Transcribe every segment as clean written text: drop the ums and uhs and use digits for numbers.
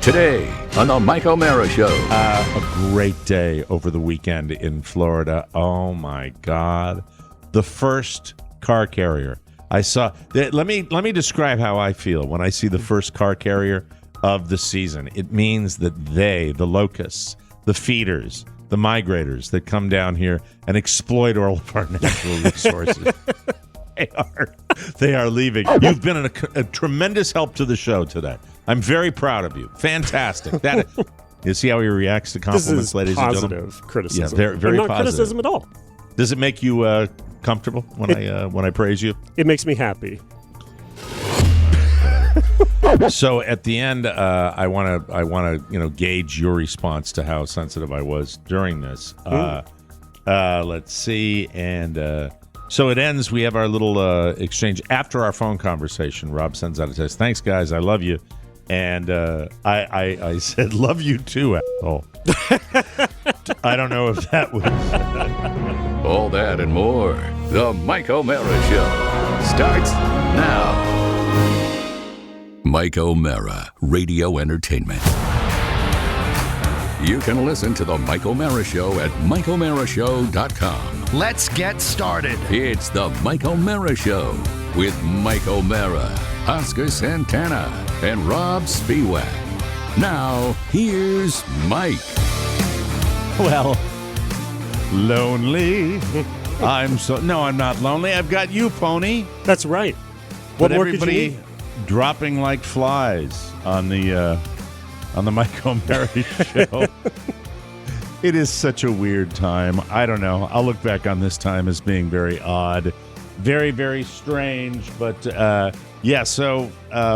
Today on the Mike O'Mara Show. A great day over the weekend in Florida. Oh, my God. The first car carrier. I saw. Let me describe how I feel when I see the first car carrier of the season. It means that the locusts, the feeders, the migrators that come down here and exploit all of our natural resources, they are leaving. You've been a tremendous help to the show today. I'm very proud of you. Fantastic. You see how he reacts to compliments, ladies and gentlemen? This is positive criticism. Yeah, very not positive. criticism at all. Does it make you comfortable when I praise you? It makes me happy. So at the end, I want to gauge your response to how sensitive I was during this. Let's see, and so it ends. We have our little exchange after our phone conversation. Rob sends out a text. Thanks, guys. I love you. And I said, love you too, asshole. I don't know if that was... All that and more. The Mike O'Mara Show starts now. Mike O'Mara, Radio Entertainment. You can listen to the Mike O'Mara Show at MikeO'MaraShow.com. Let's get started. It's the Mike O'Mara Show with Mike O'Mara, Oscar Santana, and Robb Spiewak. Now, here's Mike. Well, lonely. No, I'm not lonely. I've got you, Pony. That's right. But What more could you everybody need? dropping like flies on the Mike O'Mara Show. It is such a weird time. I don't know. I'll look back on this time as being very odd, very, very strange. But yeah. So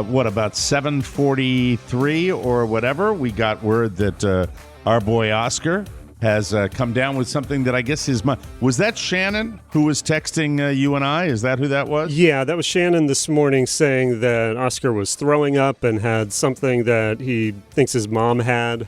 what about 7:43 or whatever? We got word that our boy Oscar has come down with something that I guess his mom... Was that Shannon who was texting you and I? Is that who that was? Yeah, that was Shannon this morning saying that Oscar was throwing up and had something that he thinks his mom had.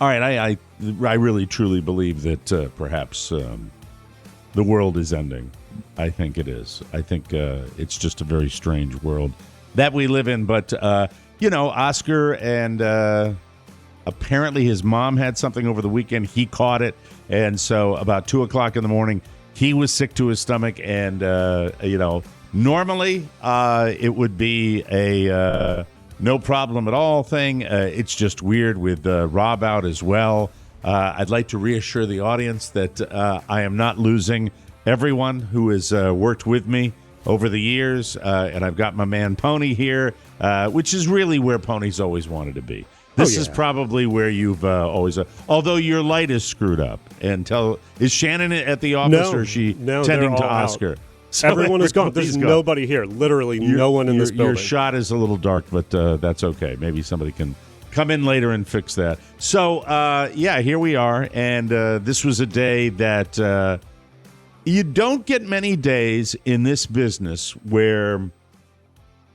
All right, I really truly believe that perhaps the world is ending. I think it is. I think it's just a very strange world that we live in. But, Oscar and... apparently his mom had something over the weekend. He caught it. And so about 2 o'clock in the morning, he was sick to his stomach. And, normally it would be a no problem at all thing. It's just weird with Robb out as well. I'd like to reassure the audience that I am not losing everyone who has worked with me over the years. And I've got my man Pony here, which is really where Pony's always wanted to be. This is probably where you've always... although your light is screwed up. Is Shannon at the office or is she tending to Oscar? So everyone is gone. There's nobody here. Literally no one in this building. Your shot is a little dark, but that's okay. Maybe somebody can come in later and fix that. So, here we are. And this was a day that you don't get many days in this business where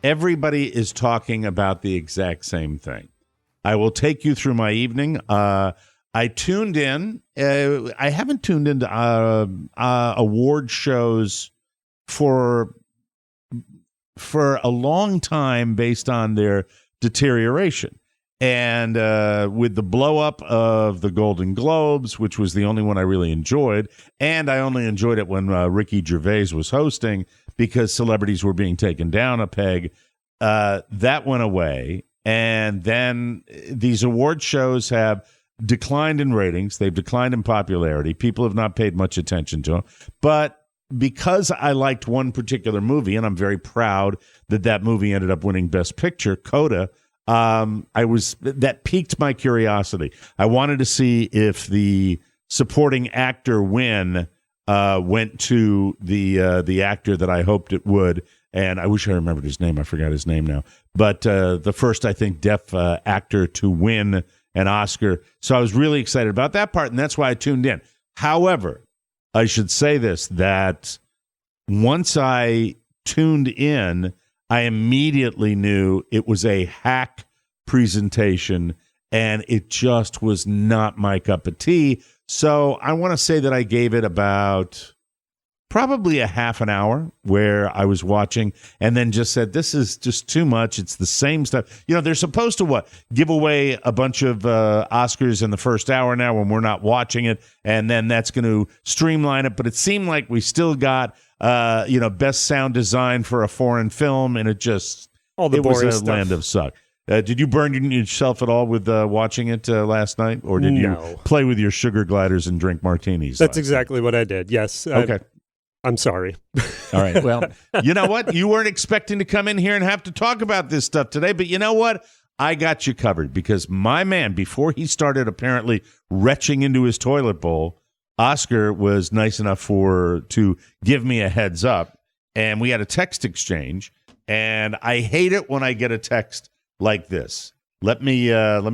everybody is talking about the exact same thing. I will take you through my evening. I tuned in. I haven't tuned into award shows for a long time based on their deterioration. And with the blow up of the Golden Globes, which was the only one I really enjoyed, and I only enjoyed it when Ricky Gervais was hosting because celebrities were being taken down a peg, that went away. And then these award shows have declined in ratings. They've declined in popularity. People have not paid much attention to them. But because I liked one particular movie, and I'm very proud that movie ended up winning Best Picture, Coda, that piqued my curiosity. I wanted to see if the supporting actor win went to the actor that I hoped it would. And I wish I remembered his name. I forgot his name now. But the first, I think, deaf actor to win an Oscar. So I was really excited about that part, and that's why I tuned in. However, I should say this, that once I tuned in, I immediately knew it was a hack presentation, and it just was not my cup of tea. So I want to say that I gave it about probably a half an hour where I was watching and then just said, this is just too much. It's the same stuff. They're supposed to give away a bunch of Oscars in the first hour now when we're not watching it, and then that's going to streamline it. But it seemed like we still got, best sound design for a foreign film, and it was a land of suck. Did you burn yourself at all with watching it last night, or did you play with your sugar gliders and drink martinis? That's exactly what I did. Yes. Okay. I'm sorry. All right. Well, you know what? You weren't expecting to come in here and have to talk about this stuff today, but you know what? I got you covered because my man, before he started apparently retching into his toilet bowl, Oscar was nice enough to give me a heads up, and we had a text exchange, and I hate it when I get a text like this. Let me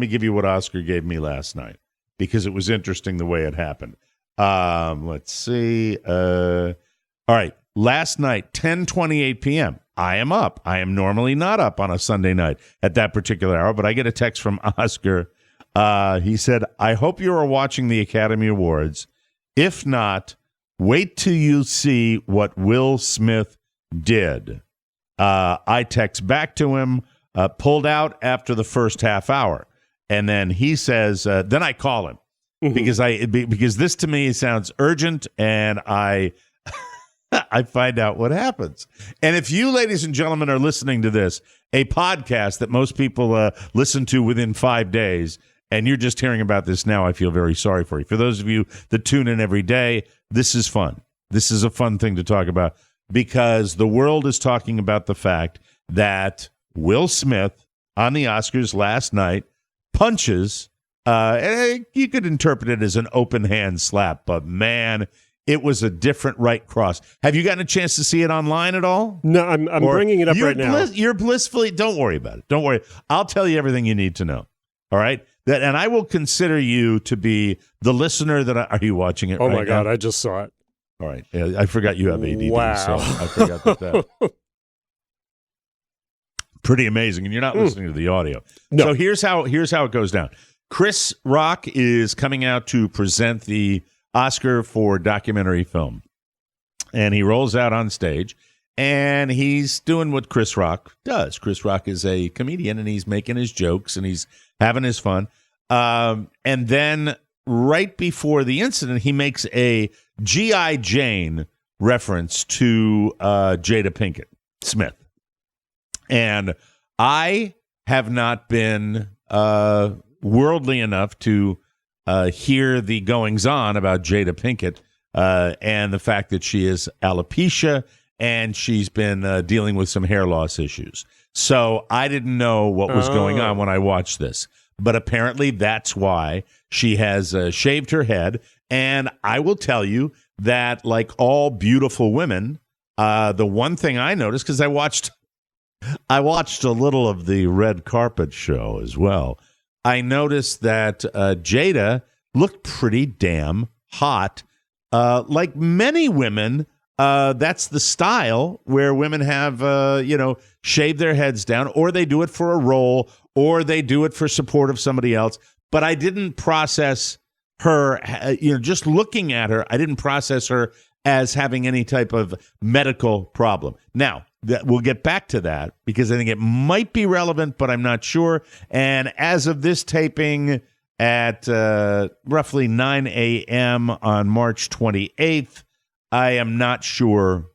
give you what Oscar gave me last night because it was interesting the way it happened. Let's see. All right, last night, 10:28 p.m., I am up. I am normally not up on a Sunday night at that particular hour, but I get a text from Oscar. He said, I hope you are watching the Academy Awards. If not, wait till you see what Will Smith did. I text back to him, pulled out after the first half hour, and then he says, then I call him because this to me sounds urgent, and I find out what happens. And if you, ladies and gentlemen, are listening to this, a podcast that most people listen to within 5 days, and you're just hearing about this now, I feel very sorry for you. For those of you that tune in every day, this is fun. This is a fun thing to talk about because the world is talking about the fact that Will Smith on the Oscars last night punches, and you could interpret it as an open hand slap, but man, it was a different right cross. Have you gotten a chance to see it online at all? No, I'm bringing it up right now. You're blissfully, don't worry about it. Don't worry. I'll tell you everything you need to know. All right? And I will consider you to be the listener that are you watching it right now? Oh, my God. I just saw it. All right. I forgot you have ADD. Wow. So I forgot that. Pretty amazing. And you're not listening to the audio. No. So here's how it goes down. Chris Rock is coming out to present the Oscar for documentary film. And he rolls out on stage, and he's doing what Chris Rock does. Chris Rock is a comedian, and he's making his jokes, and he's having his fun. And then right before the incident, he makes a G.I. Jane reference to Jada Pinkett Smith. And I have not been worldly enough to hear the goings-on about Jada Pinkett and the fact that she is alopecia and she's been dealing with some hair loss issues. So I didn't know what was going on when I watched this. But apparently that's why she has shaved her head. And I will tell you that, like all beautiful women, the one thing I noticed, because I watched a little of the red carpet show as well, I noticed that Jada looked pretty damn hot. Like many women, that's the style where women have, shaved their heads down, or they do it for a role, or they do it for support of somebody else. But I didn't process her, just looking at her, I didn't process her as having any type of medical problem. Now, we'll get back to that because I think it might be relevant, but I'm not sure. And as of this taping at roughly 9 a.m. on March 28th, I am not sure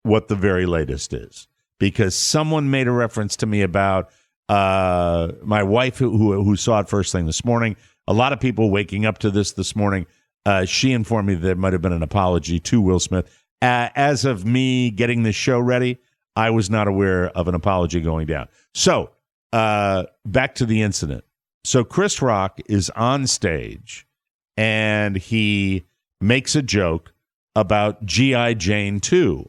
what the very latest is because someone made a reference to me about my wife who saw it first thing this morning. A lot of people waking up to this morning. She informed me there might have been an apology to Will Smith. As of me getting this show ready, I was not aware of an apology going down. So back to the incident. So Chris Rock is on stage and he makes a joke about G.I. Jane 2.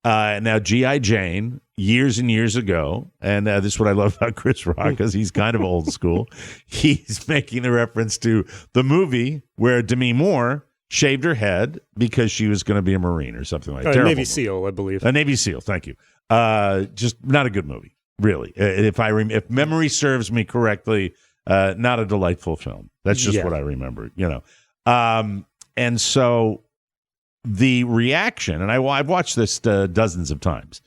Now, G.I. Jane, years and years ago, and this is what I love about Chris Rock because he's kind of old school. He's making the reference to the movie where Demi Moore shaved her head because she was going to be a Marine or something like that. Navy movie. SEAL, I believe. A Navy SEAL, thank you. Just not a good movie, really. If memory serves me correctly, not a delightful film. That's just what I remember, And so the reaction, and I've watched this dozens of times,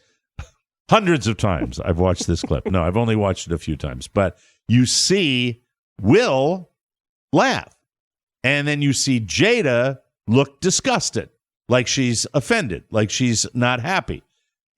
hundreds of times. I've watched this clip. No, I've only watched it a few times. But you see Will laugh, and then you see Jada look disgusted, like she's offended, like she's not happy.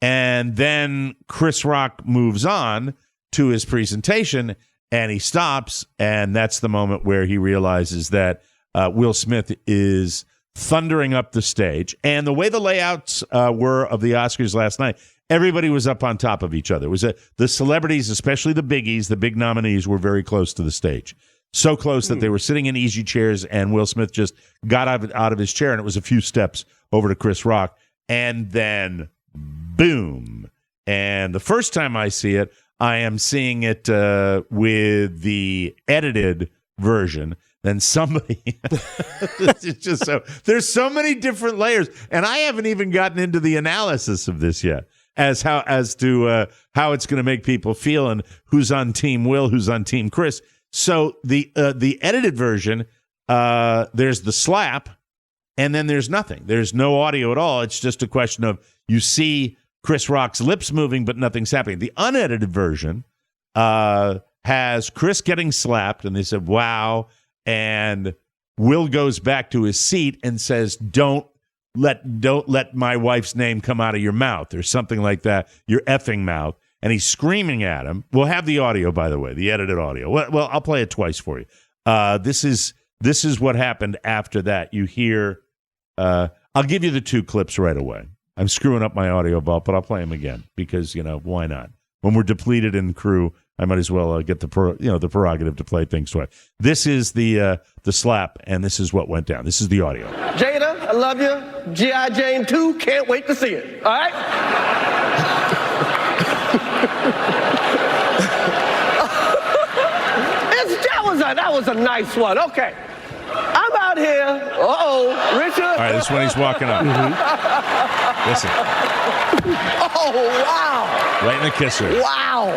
And then Chris Rock moves on to his presentation, and he stops, and that's the moment where he realizes that Will Smith is thundering up the stage. And the way the layouts were of the Oscars last night, everybody was up on top of each other. It was the celebrities, especially the biggies, the big nominees, were very close to the stage. So close that they were sitting in easy chairs, and Will Smith just got out of his chair, and it was a few steps over to Chris Rock. And then, boom. And the first time I see it, I am seeing it with the edited version. Then somebody, it's just so, there's so many different layers, and I haven't even gotten into the analysis of this yet, as to how it's going to make people feel and who's on Team Will, who's on Team Chris. So the edited version, there's the slap, and then there's nothing. There's no audio at all. It's just a question of you see Chris Rock's lips moving, but nothing's happening. The unedited version has Chris getting slapped, and they said, wow. And Will goes back to his seat and says, don't let my wife's name come out of your mouth, or something like that, your effing mouth. And he's screaming at him. We'll have the audio, by the way, the edited audio. Well, I'll play it twice for you. This is what happened after that. You hear, I'll give you the two clips right away. I'm screwing up my audio vault, but I'll play them again because, why not? When we're depleted in crew, I might as well get the prerogative to play things twice. This is the slap, and this is what went down. This is the audio. Jada, I love you. G.I. Jane 2, can't wait to see it. All right? That was a nice one. Okay. I'm out here. Richard. All right, this is when he's walking up. Listen. Oh, wow. Right in the kisser. Wow.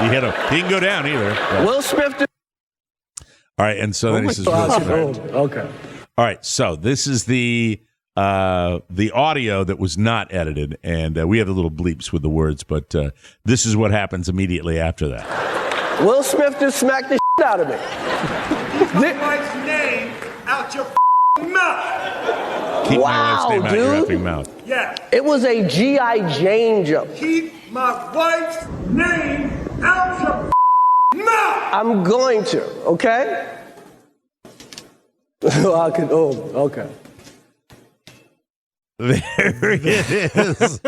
He hit him. He can go down either. But. Will Smith. All right, and so then he says, okay. All right, so this is the audio that was not edited, and we have the little bleeps with the words, but this is what happens immediately after that. Will Smith just smacked the out of me. Keep my wife's name out your mouth. Keep my wife's name out your effing mouth. Yeah. It was a G.I. Jane joke. Keep my wife's name out your mouth. I'm going to, okay? Okay. There it is.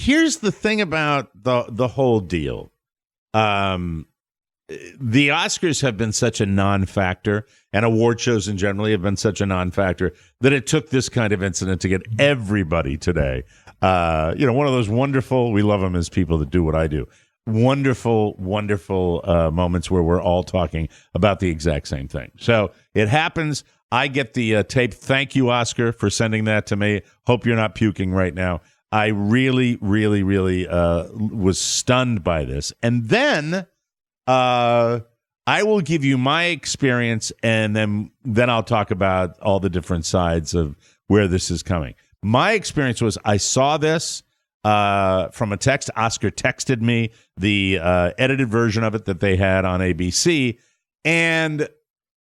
Here's the thing about the whole deal. The Oscars have been such a non-factor, and award shows in general have been such a non-factor, that it took this kind of incident to get everybody today. One of those wonderful, we love them as people that do what I do, wonderful moments where we're all talking about the exact same thing. So it happens. I get the tape. Thank you, Oscar, for sending that to me. Hope you're not puking right now. I really, really, really was stunned by this. And then I will give you my experience, and then I'll talk about all the different sides of where this is coming. My experience was I saw this from a text. Oscar texted me the edited version of it that they had on ABC. And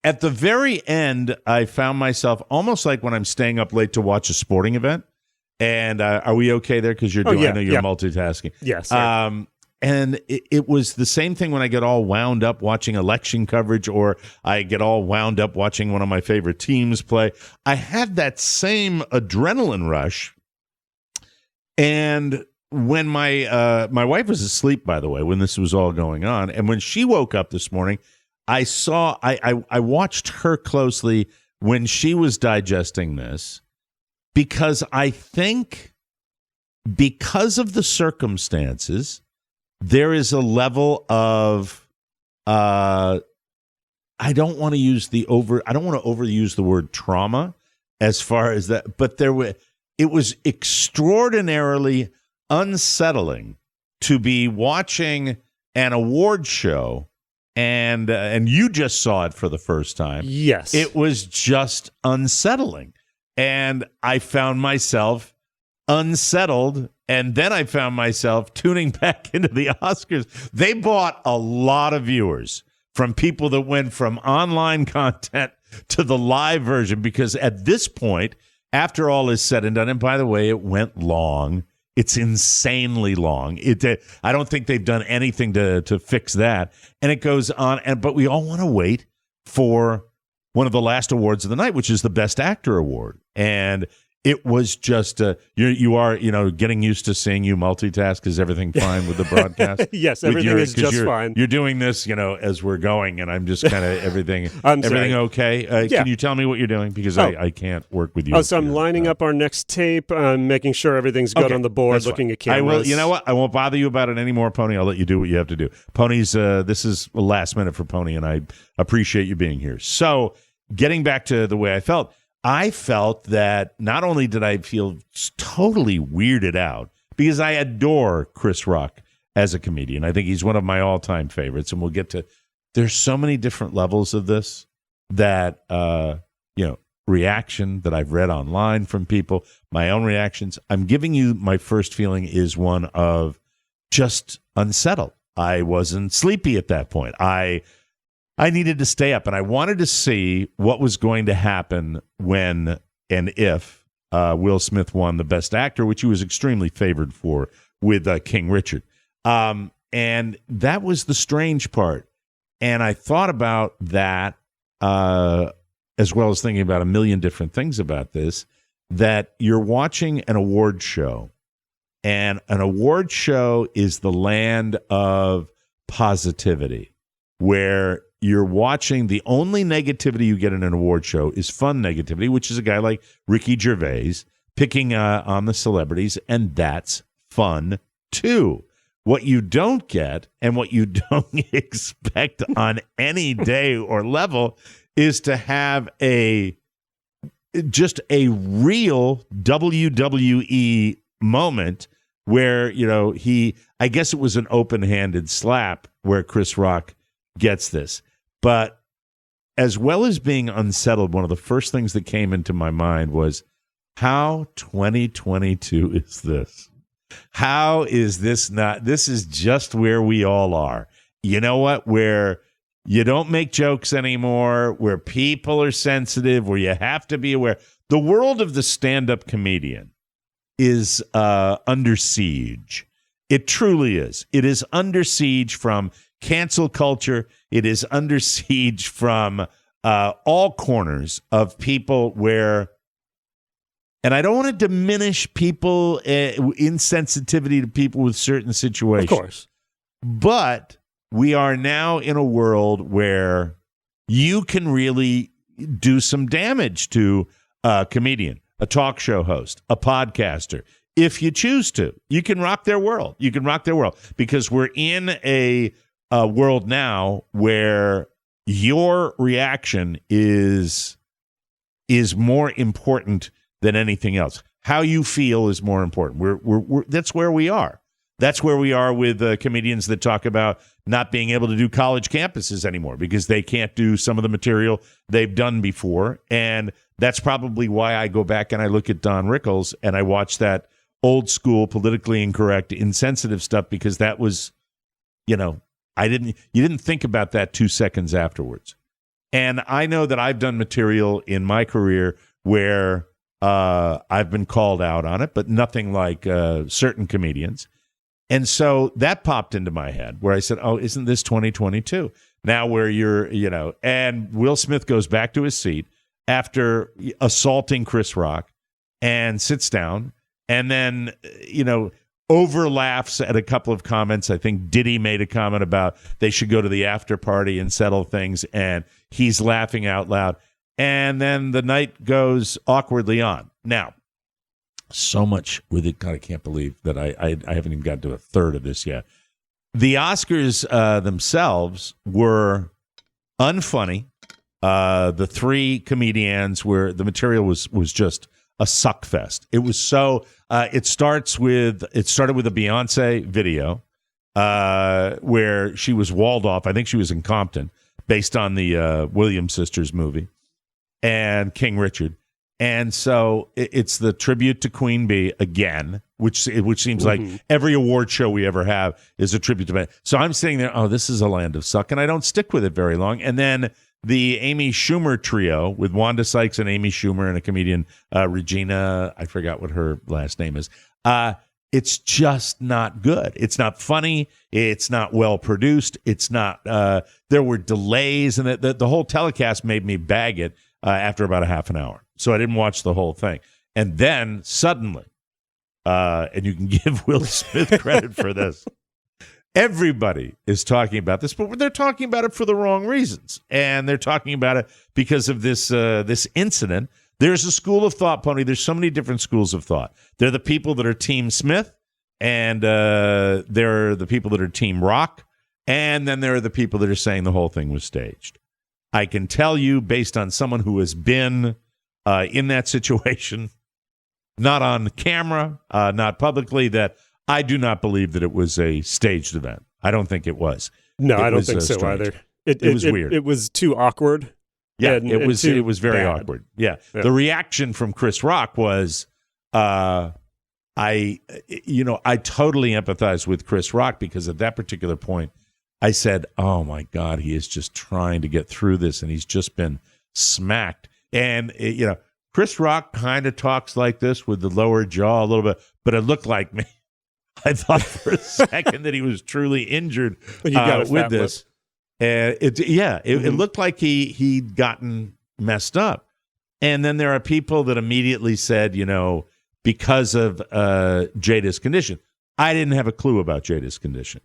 at the very end, I found myself almost like when I'm staying up late to watch a sporting event. And are we okay there? Because I know you're multitasking. Yes. And it was the same thing when I get all wound up watching election coverage, or I get all wound up watching one of my favorite teams play. I had that same adrenaline rush. And when my wife was asleep, by the way, when this was all going on, and when she woke up this morning, I watched her closely when she was digesting this. Because I think because of the circumstances, there is a level of I don't want to overuse the word trauma as far as that, but it was extraordinarily unsettling to be watching an award show, and you just saw it for the first time. Yes. It was just unsettling. and I found myself unsettled, and then I found myself tuning back into the Oscars. They bought a lot of viewers from people that went from online content to the live version, because at this point, after all is said and done, and by the way, it went long. It's insanely long. I don't think they've done anything to fix that. And it goes on, but we all want to wait for one of the last awards of the night, which is the Best Actor award. And it was just you are getting used to seeing you multitask. Is everything fine with the broadcast? Yes, everything is just fine. You're doing this, as we're going, and I'm just kind of everything. Sorry. Okay? Yeah. Can you tell me what you're doing, because I can't work with you. So I'm lining up our next tape. I'm making sure everything's good on the board. Looking at cameras. I will. You know what? I won't bother you about it anymore, Pony. I'll let you do what you have to do. Pony's. This is the last minute for Pony, and I appreciate you being here. So, getting back to the way I felt that not only did I feel totally weirded out, because I adore Chris Rock as a comedian. I think he's one of my all-time favorites, and we'll get to. There's so many different levels of this that reaction that I've read online from people, my own reactions. I'm giving you my first feeling is one of just unsettled. I wasn't sleepy at that point. I needed to stay up, and I wanted to see what was going to happen when and if Will Smith won the Best Actor, which he was extremely favored for with King Richard. And that was the strange part. And I thought about that as well as thinking about a million different things about this, that you're watching an award show, and an award show is the land of positivity, where you're watching, the only negativity you get in an award show is fun negativity, which is a guy like Ricky Gervais picking on the celebrities, and that's fun too. What you don't get, and what you don't expect on any day or level, is to have just a real WWE moment where, I guess it was an open-handed slap where Chris Rock gets this. But as well as being unsettled, one of the first things that came into my mind was, how 2022 is this? How is this not? This is just where we all are. You know what? Where you don't make jokes anymore, where people are sensitive, where you have to be aware. The world of the stand-up comedian is under siege. It truly is. It is under siege from cancel culture. It is under siege from all corners of people where, and I don't want to diminish people, insensitivity to people with certain situations. Of course. But we are now in a world where you can really do some damage to a comedian, a talk show host, a podcaster. If you choose to, you can rock their world. You can rock their world, because we're in a world now where your reaction is more important than anything else. How you feel is more important. We're that's where we are. That's where we are with comedians that talk about not being able to do college campuses anymore because they can't do some of the material they've done before. And that's probably why I go back and I look at Don Rickles and I watch that old school, politically incorrect, insensitive stuff, because that was, you didn't think about that 2 seconds afterwards. And I know that I've done material in my career where I've been called out on it, but nothing like certain comedians. And so that popped into my head where I said, oh, isn't this 2022? Now where you're, and Will Smith goes back to his seat after assaulting Chris Rock and sits down and then, overlaps at a couple of comments. I think Diddy made a comment about they should go to the after party and settle things, and he's laughing out loud. And then the night goes awkwardly on. Now, so much with it. God, I can't believe that I haven't even gotten to a third of this yet. The Oscars themselves were unfunny. The three comedians were, the material was just a suck fest. It was so. It started with a Beyonce video where she was walled off. I think she was in Compton, based on the Williams sisters movie, and King Richard. And so it's the tribute to Queen Bee again, which seems like every award show we ever have is a tribute to Bee. So I'm sitting there, oh, this is a land of suck, and I don't stick with it very long. And then the Amy Schumer trio with Wanda Sykes and Amy Schumer and a comedian, Regina, I forgot what her last name is. It's just not good. It's not funny. It's not well produced. It's not. There were delays, and the whole telecast made me bag it after about a half an hour. So I didn't watch the whole thing. And then suddenly, and you can give Will Smith credit for this, everybody is talking about this, but they're talking about it for the wrong reasons. And they're talking about it because of this incident. There's a school of thought, Pony. There's so many different schools of thought. There are the people that are Team Smith, and there are the people that are Team Rock, and then there are the people that are saying the whole thing was staged. I can tell you, based on someone who has been in that situation, not on camera, not publicly, that I do not believe that it was a staged event. I don't think it was. No, I don't think so strange. either. It was weird. It was too awkward. Yeah, and, it was very bad. awkward. Yeah. The reaction from Chris Rock was, I totally empathize with Chris Rock, because at that particular point, I said, oh my God, he is just trying to get through this, and he's just been smacked. And, Chris Rock kind of talks like this with the lower jaw a little bit, but it looked like me. I thought for a second that he was truly injured with this. And it looked like he'd gotten messed up. And then there are people that immediately said, because of Jada's condition. I didn't have a clue about Jada's condition.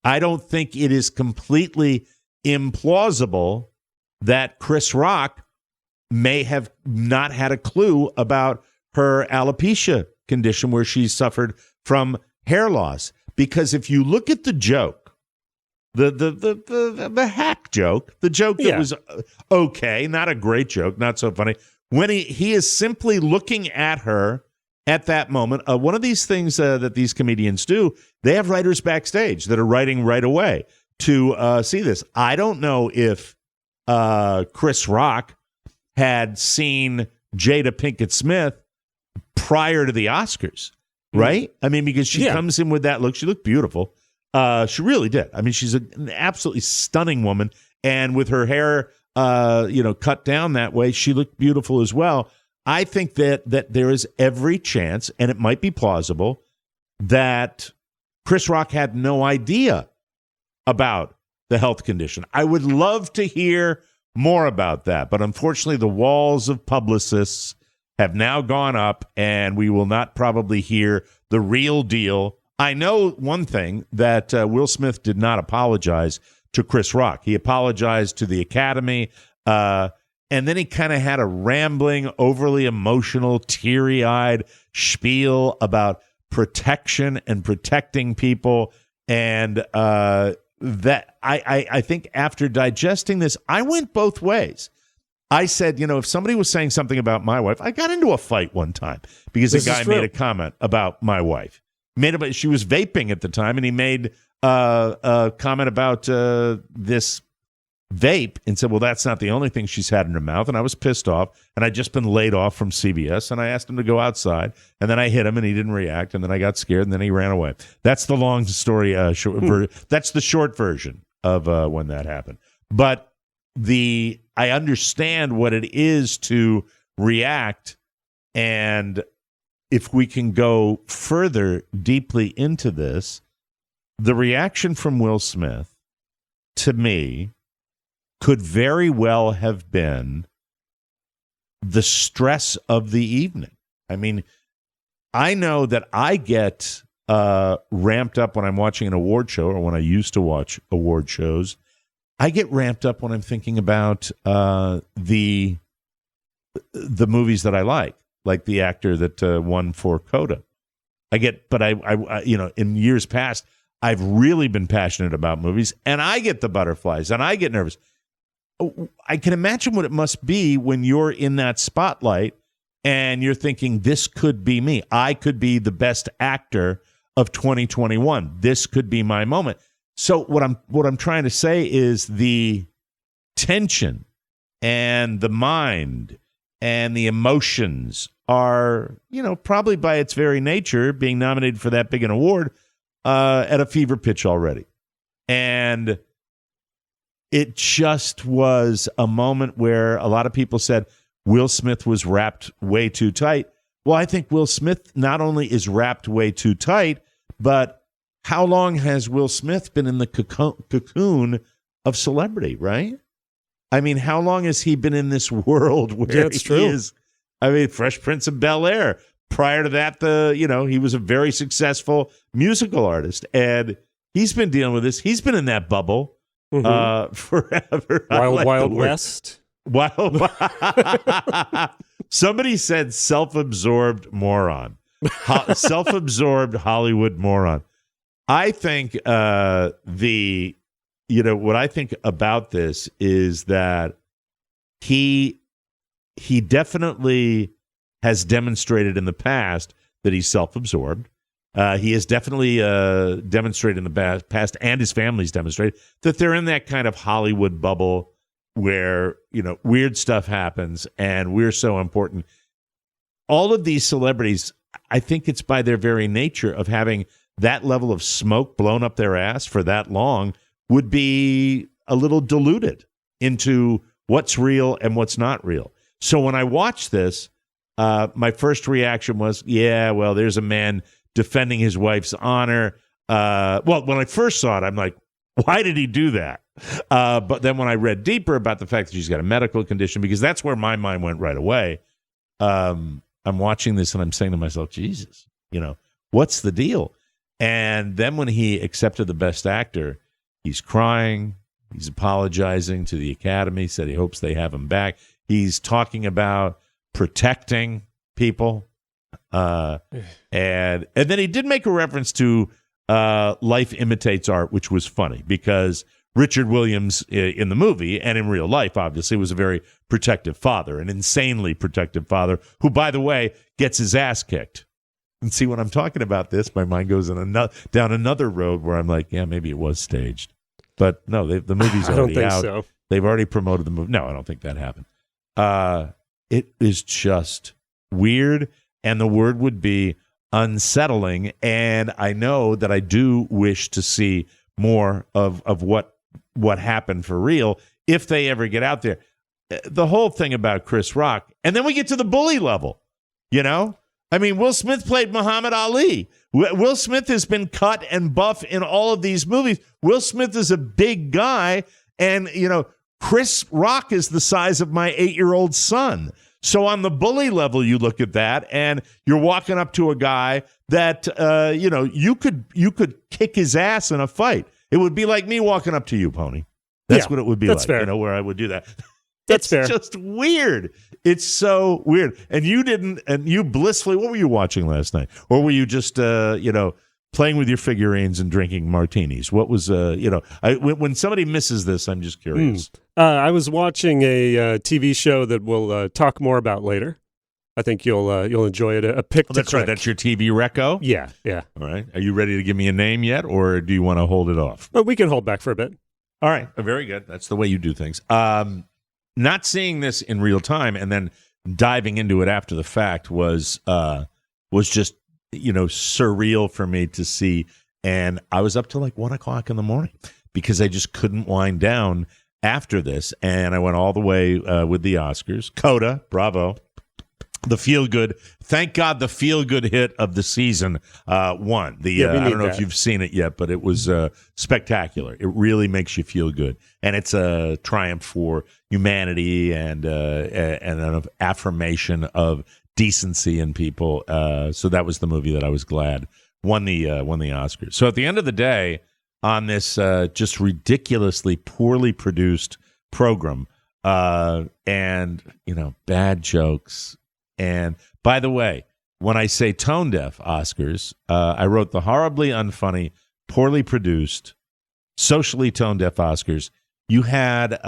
I don't think it is completely implausible that Chris Rock may have not had a clue about her alopecia condition, where she suffered from hair loss. Because if you look at the joke, the hack joke, the joke that was okay, not a great joke, not so funny, when he is simply looking at her at that moment. One of these things that these comedians do, they have writers backstage that are writing right away to see this. I don't know if Chris Rock had seen Jada Pinkett Smith prior to the Oscars, right? I mean, because she comes in with that look. She looked beautiful. She really did. I mean, she's an absolutely stunning woman. And with her hair, cut down that way, she looked beautiful as well. I think that there is every chance, and it might be plausible, that Chris Rock had no idea about the health condition. I would love to hear more about that, but unfortunately the walls of publicists have now gone up, and we will not probably hear the real deal. I know one thing, that Will Smith did not apologize to Chris Rock. He apologized to the Academy, and then he kind of had a rambling, overly emotional, teary-eyed spiel about protection and protecting people. And that I think after digesting this, I went both ways. I said, if somebody was saying something about my wife, I got into a fight one time because a guy made a comment about my wife. She was vaping at the time, and he made a comment about this vape and said, well, that's not the only thing she's had in her mouth. And I was pissed off, and I'd just been laid off from CBS, and I asked him to go outside, and then I hit him, and he didn't react, and then I got scared, and then he ran away. That's the long story. That's the short version of when that happened. But I understand what it is to react, and if we can go further deeply into this, the reaction from Will Smith, to me, could very well have been the stress of the evening. I mean, I know that I get ramped up when I'm watching an award show, or when I used to watch award shows. I get ramped up when I'm thinking about the movies that I like the actor that won for Coda. But I in years past, I've really been passionate about movies, and I get the butterflies, and I get nervous. I can imagine what it must be when you're in that spotlight and you're thinking, this could be me. I could be the best actor of 2021. This could be my moment. So what I'm trying to say is the tension and the mind and the emotions are, probably by its very nature, being nominated for that big an award at a fever pitch already. And it just was a moment where a lot of people said Will Smith was wrapped way too tight. Well, I think Will Smith not only is wrapped way too tight, but how long has Will Smith been in the cocoon of celebrity, right? I mean, how long has he been in this world where he is? I mean, Fresh Prince of Bel-Air. Prior to that, he was a very successful musical artist, and he's been dealing with this. He's been in that bubble forever. Wild West. Somebody said self-absorbed moron. Self-absorbed Hollywood moron. I think what I think about this is that he definitely has demonstrated in the past that he's self-absorbed. He has definitely demonstrated in the past, and his family's demonstrated, that they're in that kind of Hollywood bubble where, weird stuff happens and we're so important. All of these celebrities, I think it's by their very nature of having that level of smoke blown up their ass for that long, would be a little diluted into what's real and what's not real. So when I watched this, my first reaction was, there's a man defending his wife's honor. When I first saw it, I'm like, why did he do that? But then when I read deeper about the fact that she's got a medical condition, because that's where my mind went right away, I'm watching this and I'm saying to myself, Jesus, what's the deal? And then when he accepted the Best Actor, he's crying, he's apologizing to the Academy, said he hopes they have him back. He's talking about protecting people. And then he did make a reference to Life Imitates Art, which was funny because Richard Williams in the movie and in real life, obviously, was a very protective father, an insanely protective father who, by the way, gets his ass kicked. And see, when I'm talking about this, my mind goes down another road where I'm like, yeah, maybe it was staged. But no, the movie's already out. So. They've already promoted the movie. No, I don't think that happened. It is just weird, and the word would be unsettling. And I know that I do wish to see more of what happened for real if they ever get out there. The whole thing about Chris Rock, and then we get to the bully level, I mean, Will Smith played Muhammad Ali. Will Smith has been cut and buff in all of these movies. Will Smith is a big guy, and, Chris Rock is the size of my 8-year-old son. So on the bully level, you look at that, and you're walking up to a guy that, you could kick his ass in a fight. It would be like me walking up to you, Pony. That's what it would be like, fair. Where I would do that. That's fair. It's just weird. It's so weird. And you blissfully, what were you watching last night? Or were you just, playing with your figurines and drinking martinis? What was, when somebody misses this, I'm just curious. I was watching a TV show that we'll talk more about later. I think you'll enjoy it. A pick. That's right. That's your TV reco? Yeah. All right. Are you ready to give me a name yet, or do you want to hold it off? Well, we can hold back for a bit. All right. Very good. That's the way you do things. Not seeing this in real time and then diving into it after the fact was just surreal for me to see. And I was up till like 1 o'clock in the morning because I just couldn't wind down after this. And I went all the way with the Oscars. Coda, bravo. The feel-good, thank God the feel-good hit of the season won. I don't know if you've seen it yet, but it was spectacular. It really makes you feel good. And it's a triumph for humanity and an affirmation of decency in people. So that was the movie that I was glad won the Oscars. So at the end of the day, on this just ridiculously poorly produced program, and bad jokes. And by the way, when I say tone deaf Oscars, I wrote the horribly unfunny, poorly produced, socially tone deaf Oscars. You have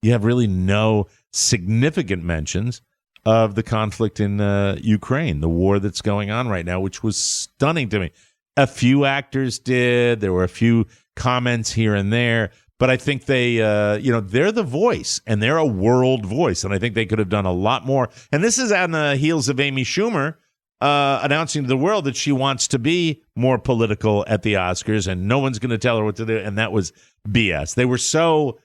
really no significant mentions of the conflict in Ukraine, the war that's going on right now, which was stunning to me. A few actors did. There were a few comments here and there, but I think they, they're the voice, and they're a world voice, and I think they could have done a lot more. And this is on the heels of Amy Schumer announcing to the world that she wants to be more political at the Oscars, and no one's going to tell her what to do, and that was BS. They were so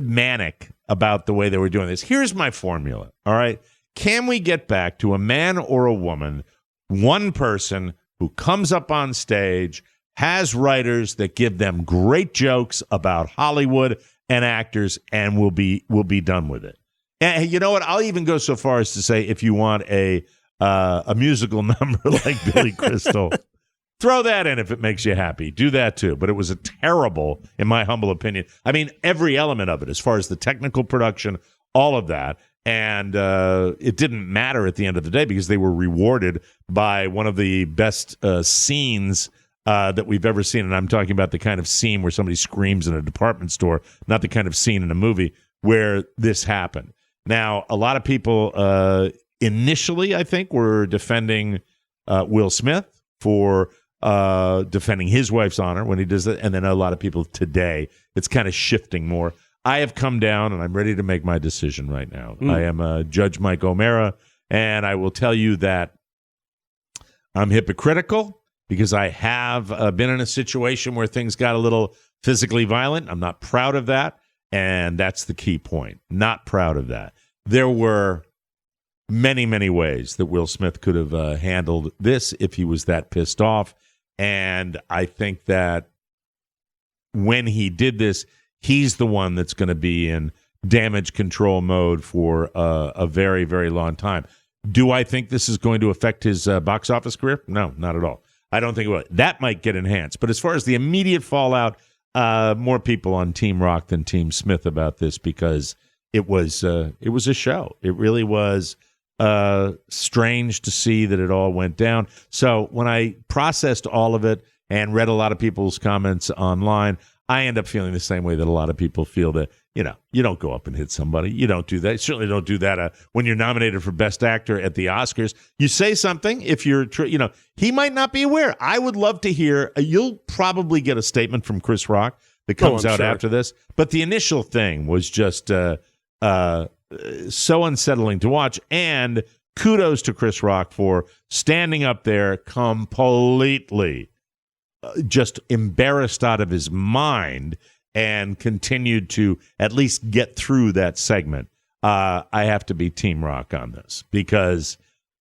manic about the way they were doing this. Here's my formula, all right? Can we get back to a man or a woman, one person who comes up on stage, has writers that give them great jokes about Hollywood and actors, and we'll be done with it. And you know what? I'll even go so far as to say, if you want a musical number like Billy Crystal, throw that in if it makes you happy. Do that too. But it was a terrible, in my humble opinion. I mean, every element of it, as far as the technical production, all of that. And it didn't matter at the end of the day because they were rewarded by one of the best scenes that we've ever seen. And I'm talking about the kind of scene where somebody screams in a department store, not the kind of scene in a movie where this happened. Now, a lot of people initially, I think, were defending Will Smith for defending his wife's honor when he does that. And then a lot of people today, it's kind of shifting more. I have come down, and I'm ready to make my decision right now. I am Judge Mike O'Mara, and I will tell you that I'm hypocritical because I have been in a situation where things got a little physically violent. I'm not proud of that, and that's the key point. Not proud of that. There were many, many ways that Will Smith could have handled this if he was that pissed off, and I think that when he did this, he's the one that's going to be in damage control mode for a very, very long time. Do I think this is going to affect his box office career? No, not at all. I don't think it will. That might get enhanced. But as far as the immediate fallout, more people on Team Rock than Team Smith about this because it was a show. It really was strange to see that it all went down. So when I processed all of it and read a lot of people's comments online, I end up feeling the same way that a lot of people feel that, you don't go up and hit somebody. You don't do that. You certainly don't do that when you're nominated for Best Actor at the Oscars. You say something if you're, he might not be aware. I would love to hear, you'll probably get a statement from Chris Rock that comes out after this. But the initial thing was just so unsettling to watch. And kudos to Chris Rock for standing up there completely just embarrassed out of his mind and continued to at least get through that segment. I have to be Team Rock on this because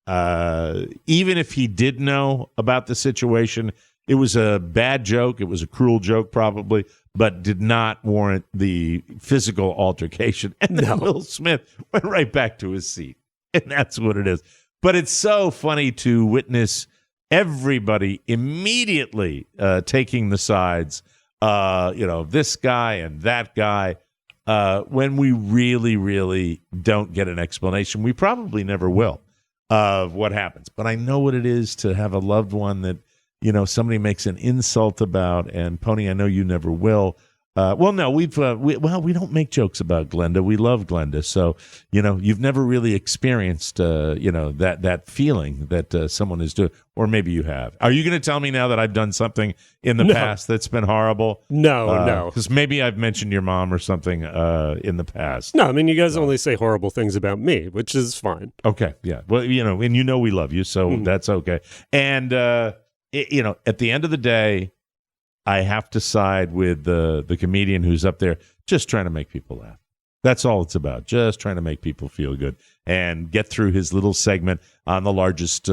even if he did know about the situation, it was a bad joke. It was a cruel joke probably, but did not warrant the physical altercation. And then Will Smith went right back to his seat. And that's what it is. But it's so funny to witness everybody immediately taking the sides, this guy and that guy, when we really, really don't get an explanation. We probably never will of what happens. But I know what it is to have a loved one that, somebody makes an insult about. And Pony, I know you never will. No, we don't make jokes about Glenda. We love Glenda. So, you've never really experienced, that feeling that someone is doing, or maybe you have. Are you going to tell me now that I've done something in the past that's been horrible? No. Because maybe I've mentioned your mom or something in the past. No, I mean, you guys only say horrible things about me, which is fine. Okay, yeah. Well, and we love you, so that's okay. And, at the end of the day, I have to side with the comedian who's up there just trying to make people laugh. That's all it's about, just trying to make people feel good and get through his little segment on the largest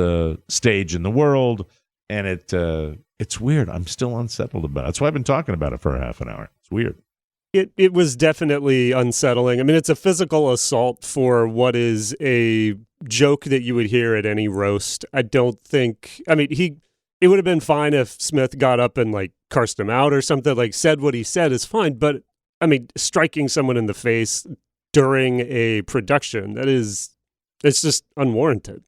stage in the world. And it's weird. I'm still unsettled about it. That's why I've been talking about it for a half an hour. It's weird. It was definitely unsettling. I mean, it's a physical assault for what is a joke that you would hear at any roast. It would have been fine if Smith got up and cursed him out or something, said what he said is fine. But I mean, striking someone in the face during a production, it's just unwarranted.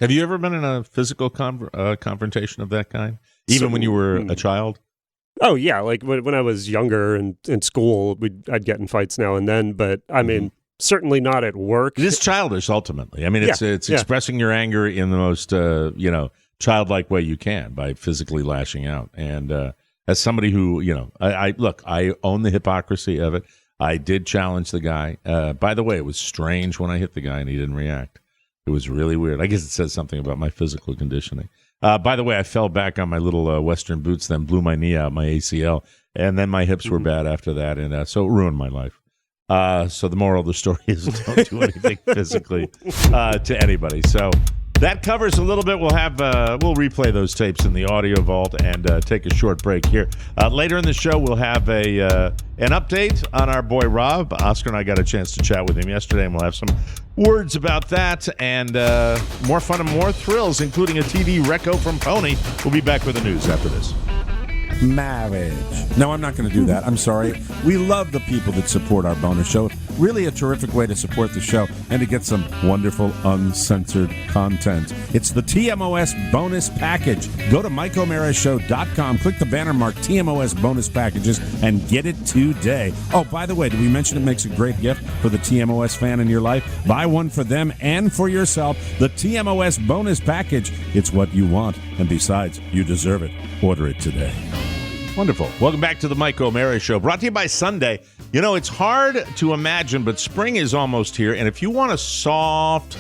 Have you ever been in a physical confrontation of that kind? Even when you were a child? Oh, yeah. When I was younger and in school, I'd get in fights now and then. But I mean, certainly not at work. It is childish, ultimately. I mean, it's expressing your anger in the most, childlike way you can by physically lashing out. And as somebody who, I look, I own the hypocrisy of it. I did challenge the guy. By the way, it was strange when I hit the guy and he didn't react. It was really weird. I guess it says something about my physical conditioning. By the way, I fell back on my little Western boots, then blew my knee out, my ACL, and then my hips were bad after that, and so it ruined my life. So the moral of the story is don't do anything physically to anybody. So that covers a little bit. We'll replay those tapes in the audio vault and take a short break here. Later in the show, we'll have an update on our boy Robb. Oscar and I got a chance to chat with him yesterday, and we'll have some words about that and more fun and more thrills, including a TV reco from Pony. We'll be back with the news after this. Marriage. No, I'm not going to do that. I'm sorry. We love the people that support our bonus show. Really a terrific way to support the show and to get some wonderful uncensored content. It's the TMOS bonus package. Go to MikeO'MaraShow.com, click the banner mark TMOS bonus packages, and get it today. Oh, by the way, did we mention it makes a great gift for the TMOS fan in your life? Buy one for them and for yourself. The TMOS bonus package. It's what you want, and besides, you deserve it. Order it today. Wonderful. Welcome back to the Mike O'Mara Show, brought to you by Sunday. You know, it's hard to imagine, but spring is almost here, and if you want a soft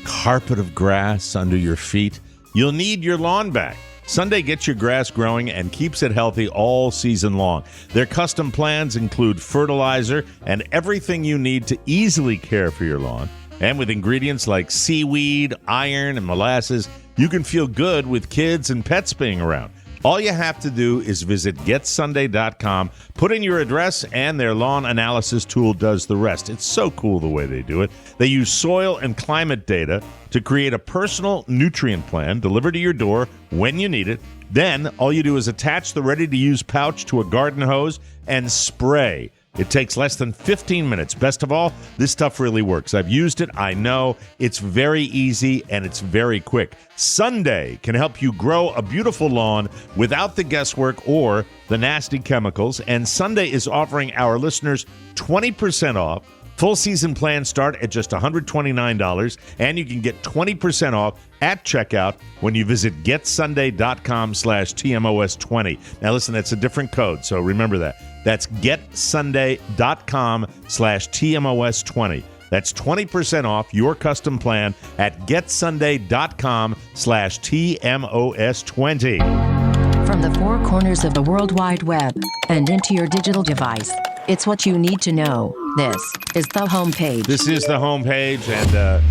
carpet of grass under your feet, you'll need your lawn back. Sunday gets your grass growing and keeps it healthy all season long. Their custom plans include fertilizer and everything you need to easily care for your lawn. And with ingredients like seaweed, iron, and molasses, you can feel good with kids and pets being around. All you have to do is visit GetSunday.com, put in your address, and their lawn analysis tool does the rest. It's so cool the way they do it. They use soil and climate data to create a personal nutrient plan delivered to your door when you need it. Then all you do is attach the ready-to-use pouch to a garden hose and spray. It takes less than 15 minutes. Best of all, this stuff really works. I've used it. I know it's very easy and it's very quick. Sunday can help you grow a beautiful lawn without the guesswork or the nasty chemicals. And Sunday is offering our listeners 20% off. Full season plans start at just $129, and you can get 20% off at checkout when you visit getsunday.com/TMOS20. Now listen, that's a different code, so remember that. That's getsunday.com/TMOS20. That's 20% off your custom plan at getsunday.com/TMOS20. From the four corners of the World Wide Web and into your digital device, it's what you need to know. This is the homepage. This is the homepage, and,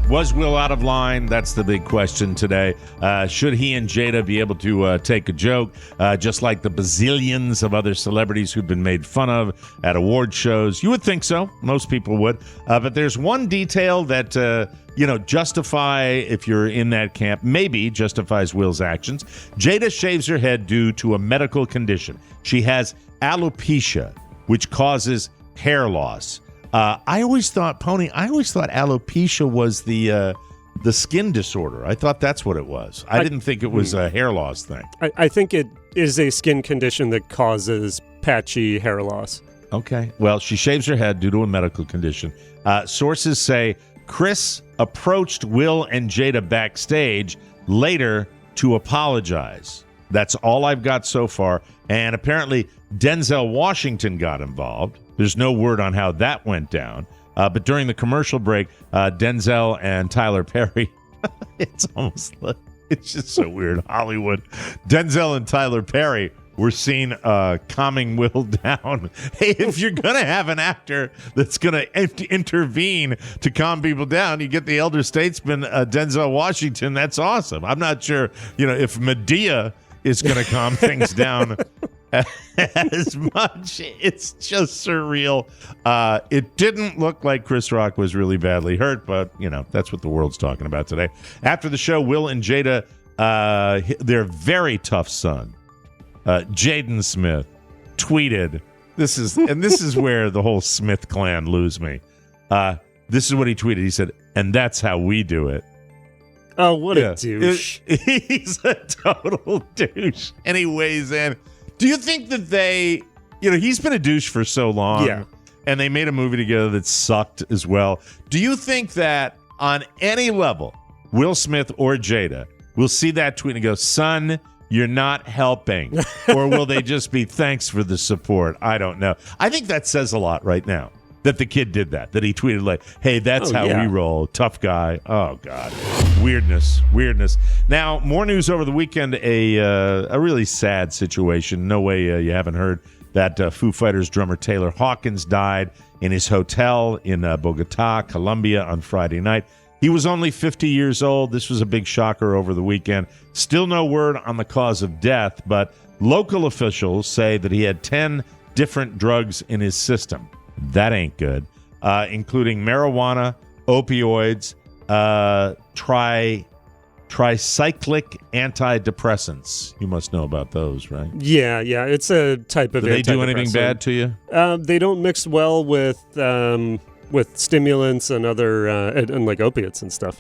was Will out of line? That's the big question today. Should he and Jada be able to take a joke, just like the bazillions of other celebrities who've been made fun of at award shows? You would think so. Most people would. But there's one detail that, justify, if you're in that camp, maybe justifies Will's actions. Jada shaves her head due to a medical condition. She has alopecia, which causes hair loss. I always thought alopecia was the skin disorder. I thought that's what it was. I didn't think it was a hair loss thing. I think it is a skin condition that causes patchy hair loss. Okay. Well, she shaves her head due to a medical condition. Sources say Chris approached Will and Jada backstage later to apologize. That's all I've got so far. And apparently Denzel Washington got involved. There's no word on how that went down. But during the commercial break, Denzel and Tyler Perry, it's just so weird. Hollywood. Denzel and Tyler Perry were seen calming Will down. Hey, if you're going to have an actor that's going to intervene to calm people down, you get the elder statesman, Denzel Washington. That's awesome. I'm not sure, if Medea is going to calm things down as much. It's just surreal. It didn't look like Chris Rock was really badly hurt, but, that's what the world's talking about today. After the show, Will and Jada, their very tough son, Jaden Smith, tweeted, this is where the whole Smith clan lose me. This is what he tweeted. He said, "And that's how we do it." Oh, what a douche. He's a total douche. And he weighs in. Do you think that he's been a douche for so long, yeah, and they made a movie together that sucked as well. Do you think that on any level, Will Smith or Jada will see that tweet and go, "Son, you're not helping? Or will they just be thanks for the support? I don't know. I think that says a lot right now that the kid did that he tweeted like, hey, that's how we roll. Tough guy. Oh, God. Weirdness. Now, more news over the weekend, a really sad situation. No way you haven't heard that Foo Fighters drummer Taylor Hawkins died in his hotel in Bogota, Colombia on Friday night. He was only 50 years old. This was a big shocker over the weekend. Still no word on the cause of death, but local officials say that he had 10 different drugs in his system. That ain't good, including marijuana, opioids, tricyclic antidepressants. You must know about those, right? Yeah. It's a type of. Do they do anything bad to you? They don't mix well with stimulants and other and like opiates and stuff.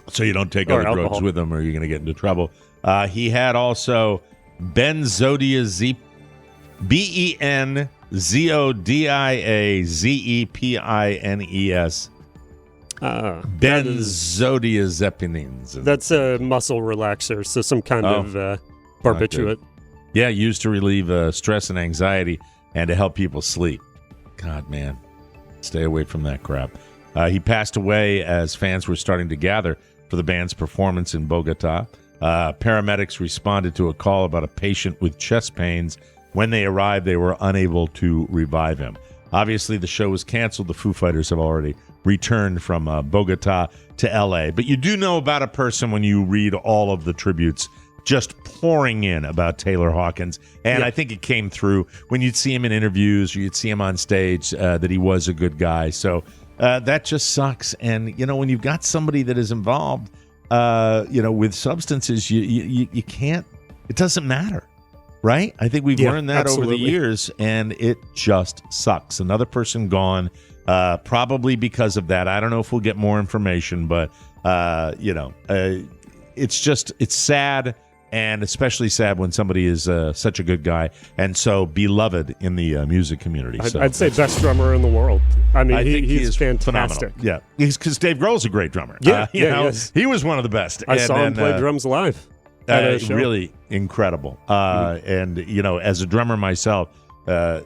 So you don't take Or other alcohol. drugs with them, or you're going to get into trouble. He had also benzodiazepines. Benzodiazepines. Benzodiazepines. That's a muscle relaxer, so some kind of barbiturate. Yeah, used to relieve stress and anxiety and to help people sleep. God, man. Stay away from that crap. He passed away as fans were starting to gather for the band's performance in Bogota. Paramedics responded to a call about a patient with chest pains. When they arrived, they were unable to revive him. Obviously, the show was canceled. The Foo Fighters have already returned from Bogota to L.A. But you do know about a person when you read all of the tributes just pouring in about Taylor Hawkins. And I think it came through when you'd see him in interviews or you'd see him on stage that he was a good guy. So that just sucks. And, when you've got somebody that is involved, with substances, you can't, it doesn't matter. Right? I think we've learned that over the years, and it just sucks. Another person gone, probably because of that. I don't know if we'll get more information, but, it's sad, and especially sad when somebody is such a good guy and so beloved in the music community. I'd say best drummer in the world. I mean, I think he's fantastic. Phenomenal. Yeah, because Dave Grohl's a great drummer. He was one of the best. I saw him play drums live. Really incredible. And, as a drummer myself,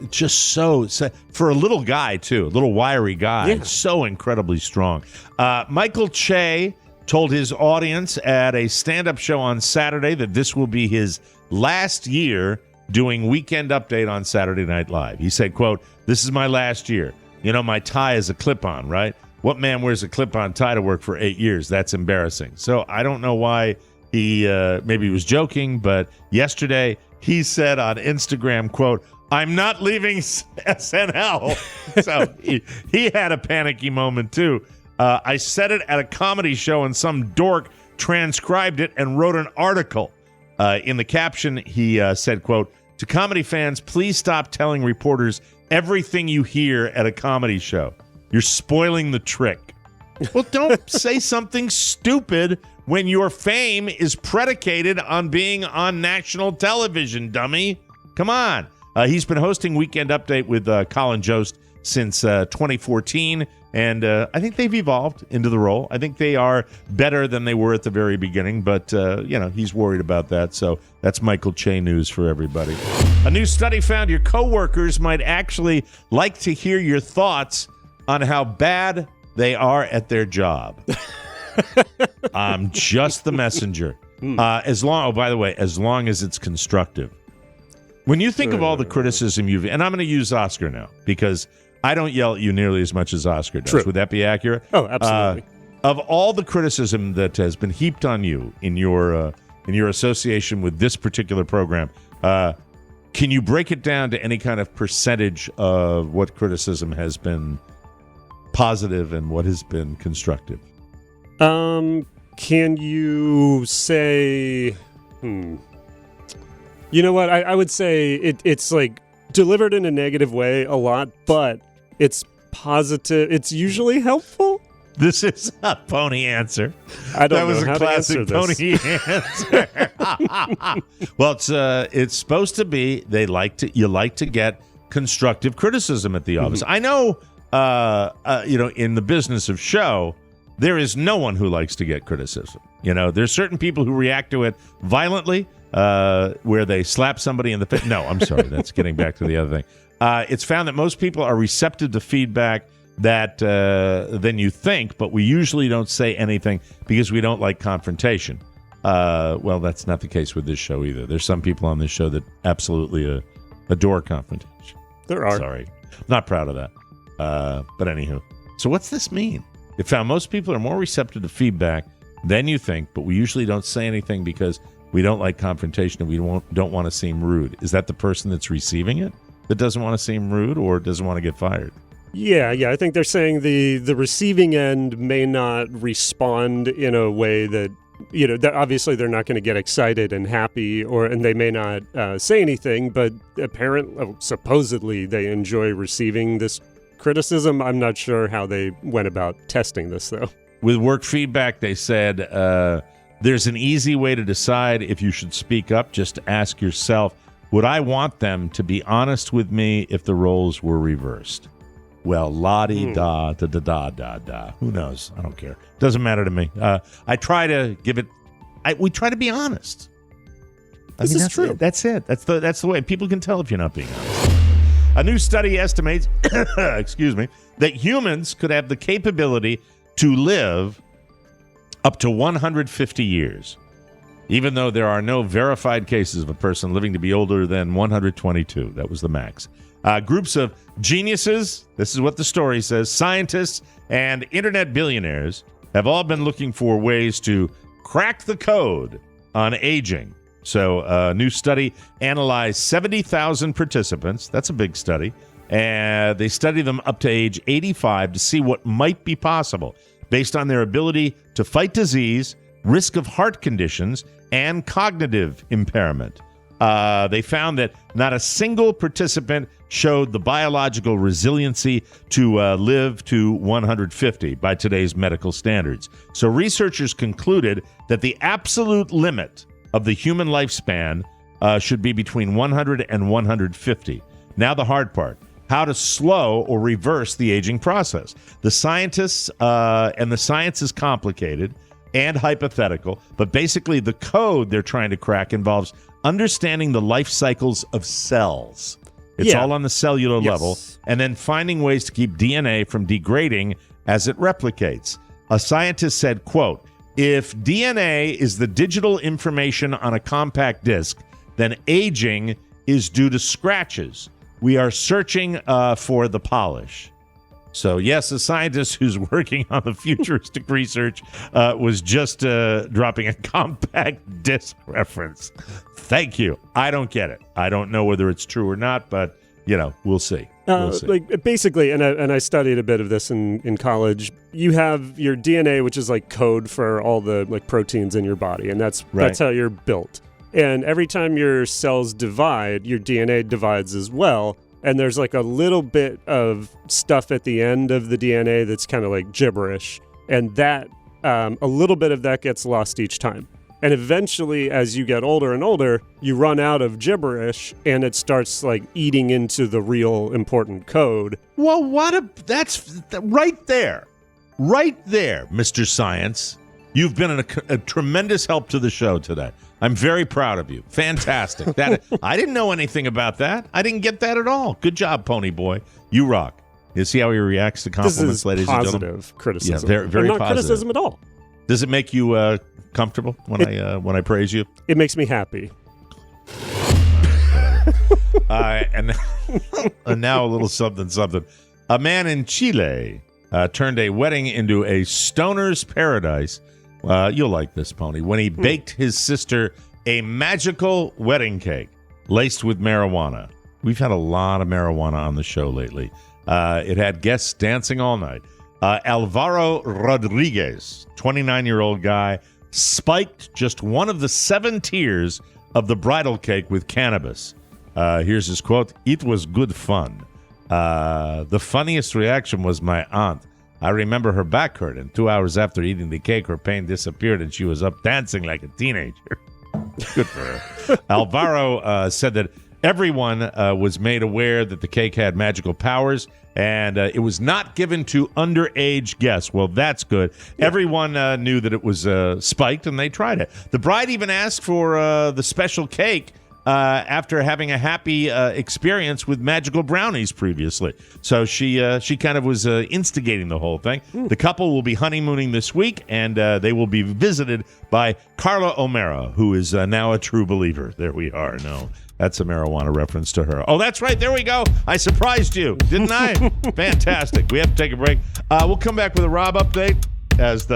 just so for a little guy, too, a little wiry guy, so incredibly strong. Michael Che told his audience at a stand-up show on Saturday that this will be his last year doing Weekend Update on Saturday Night Live. He said, quote, "This is my last year. My tie is a clip-on, right? What man wears a clip-on tie to work for 8 years? That's embarrassing." So I don't know why he maybe was joking, but yesterday he said on Instagram, quote, "I'm not leaving SNL." So he had a panicky moment, too. "I said it at a comedy show and some dork transcribed it and wrote an article." In the caption, he said, quote, "To comedy fans, please stop telling reporters everything you hear at a comedy show. You're spoiling the trick." Well, don't say something stupid when your fame is predicated on being on national television, dummy. Come on. He's been hosting Weekend Update with Colin Jost since 2014, and I think they've evolved into the role. I think they are better than they were at the very beginning, but, he's worried about that, so that's Michael Che news for everybody. A new study found your coworkers might actually like to hear your thoughts on how bad they are at their job. I'm just the messenger. As long as it's constructive. When you think of all the criticism and I'm going to use Oscar now because I don't yell at you nearly as much as Oscar does. True. Would that be accurate? Oh, absolutely. Of all the criticism that has been heaped on you in your association with this particular program, can you break it down to any kind of percentage of what criticism has been positive and what has been constructive? Can you say, You know what? I would say it's like delivered in a negative way a lot, but it's positive. It's usually helpful. This is a pony answer. I don't that was know a how classic to answer pony answer. Well, it's supposed to be you like to get constructive criticism at the office. I know, in the business of show, there is no one who likes to get criticism. There's certain people who react to it violently, where they slap somebody in the face. No, I'm sorry. That's getting back to the other thing. It's found that most people are receptive to feedback than you think, but we usually don't say anything because we don't like confrontation. Well, that's not the case with this show either. There's some people on this show that absolutely adore confrontation. There are. Sorry. Not proud of that. But anywho. So what's this mean? It found most people are more receptive to feedback than you think, but we usually don't say anything because we don't like confrontation and we don't want to seem rude. Is that the person that's receiving it that doesn't want to seem rude or doesn't want to get fired? Yeah. I think they're saying the receiving end may not respond in a way that, obviously they're not going to get excited and happy, and they may not say anything, but supposedly they enjoy receiving this criticism. I'm not sure how they went about testing this, though. With work feedback, they said there's an easy way to decide if you should speak up. Just ask yourself, would I want them to be honest with me if the roles were reversed? Well, la-di-da, da-da-da-da-da. Who knows? I don't care. Doesn't matter to me. I try to give it... we try to be honest. This is true. That's it. That's the way. People can tell if you're not being honest. A new study estimates, that humans could have the capability to live up to 150 years, even though there are no verified cases of a person living to be older than 122. That was the max. Groups of geniuses, this is what the story says, scientists and internet billionaires have all been looking for ways to crack the code on aging. So a new study analyzed 70,000 participants. That's a big study. And they studied them up to age 85 to see what might be possible based on their ability to fight disease, risk of heart conditions, and cognitive impairment. They found that not a single participant showed the biological resiliency to live to 150 by today's medical standards. So researchers concluded that the absolute limit of the human lifespan should be between 100 and 150. Now the hard part, how to slow or reverse the aging process. The scientists and the science is complicated and hypothetical, but basically the code they're trying to crack involves understanding the life cycles of cells. It's all on the cellular level, and then finding ways to keep DNA from degrading as it replicates. A scientist said, quote, if DNA is the digital information on a compact disc, then aging is due to scratches. We are searching for the polish. So, yes, a scientist who's working on the futuristic research was just dropping a compact disc reference. Thank you. I don't get it. I don't know whether it's true or not, but, we'll see. Basically, and I studied a bit of this in college. You have your DNA, which is like code for all the proteins in your body, and that's how you're built. And every time your cells divide, your DNA divides as well. And there's a little bit of stuff at the end of the DNA that's kind of like gibberish. And that, a little bit of that gets lost each time. And eventually, as you get older and older, you run out of gibberish and it starts eating into the real important code. Well, that's right there. Right there, Mr. Science. You've been a tremendous help to the show today. I'm very proud of you. Fantastic. I didn't know anything about that. I didn't get that at all. Good job, Pony Boy. You rock. You see how he reacts to compliments, ladies and gentlemen? Positive criticism. Yeah, very not positive. Criticism at all. Does it make you comfortable when I praise you? It makes me happy. And now a little something. A man in Chile turned a wedding into a stoner's paradise. You'll like this, Pony. When he baked his sister a magical wedding cake laced with marijuana. We've had a lot of marijuana on the show lately. It had guests dancing all night. Alvaro Rodriguez, 29-year-old guy, spiked just one of the 7 tiers of the bridal cake with cannabis. Here's his quote, "It was good fun. The funniest reaction was my aunt. I remember her back hurt, and 2 hours after eating the cake, her pain disappeared, and she was up dancing like a teenager." Good for her. Alvaro said that everyone was made aware that the cake had magical powers, and it was not given to underage guests. Well, that's good. Yeah. Everyone knew that it was spiked, and they tried it. The bride even asked for the special cake after having a happy experience with magical brownies previously. So she kind of was instigating the whole thing. The couple will be honeymooning this week, and they will be visited by Carla O'Mara, who is now a true believer. There we are. No, that's a marijuana reference to her. Oh, that's right. There we go. I surprised you, didn't I? Fantastic. We have to take a break. We'll come back with a Robb update as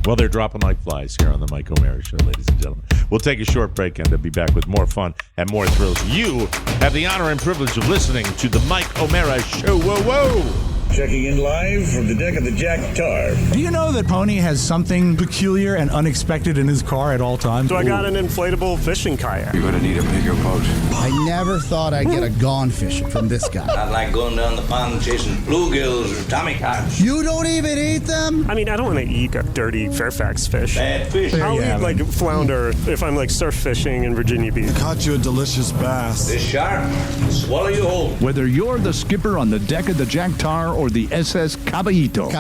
well, they're dropping like flies here on the Mike O'Mara Show, ladies and gentlemen. We'll take a short break and be back with more fun and more thrills. You have the honor and privilege of listening to the Mike O'Mara Show. Whoa, whoa. Checking in live from the deck of the Jack Tar. Do you know that Pony has something peculiar and unexpected in his car at all times? So I got an inflatable fishing kayak. You're going to need a bigger boat. I never thought I'd get a gone fishing from this guy. Not like going down the pond chasing bluegills or tommycocks. You don't even eat them? I mean, I don't want to eat a dirty Fairfax fish. Bad fish. I'll eat like flounder if I'm like surf fishing in Virginia Beach. I caught you a delicious bass. This shark will swallow you whole. Whether you're the skipper on the deck of the Jack Tar or the SS Caballito.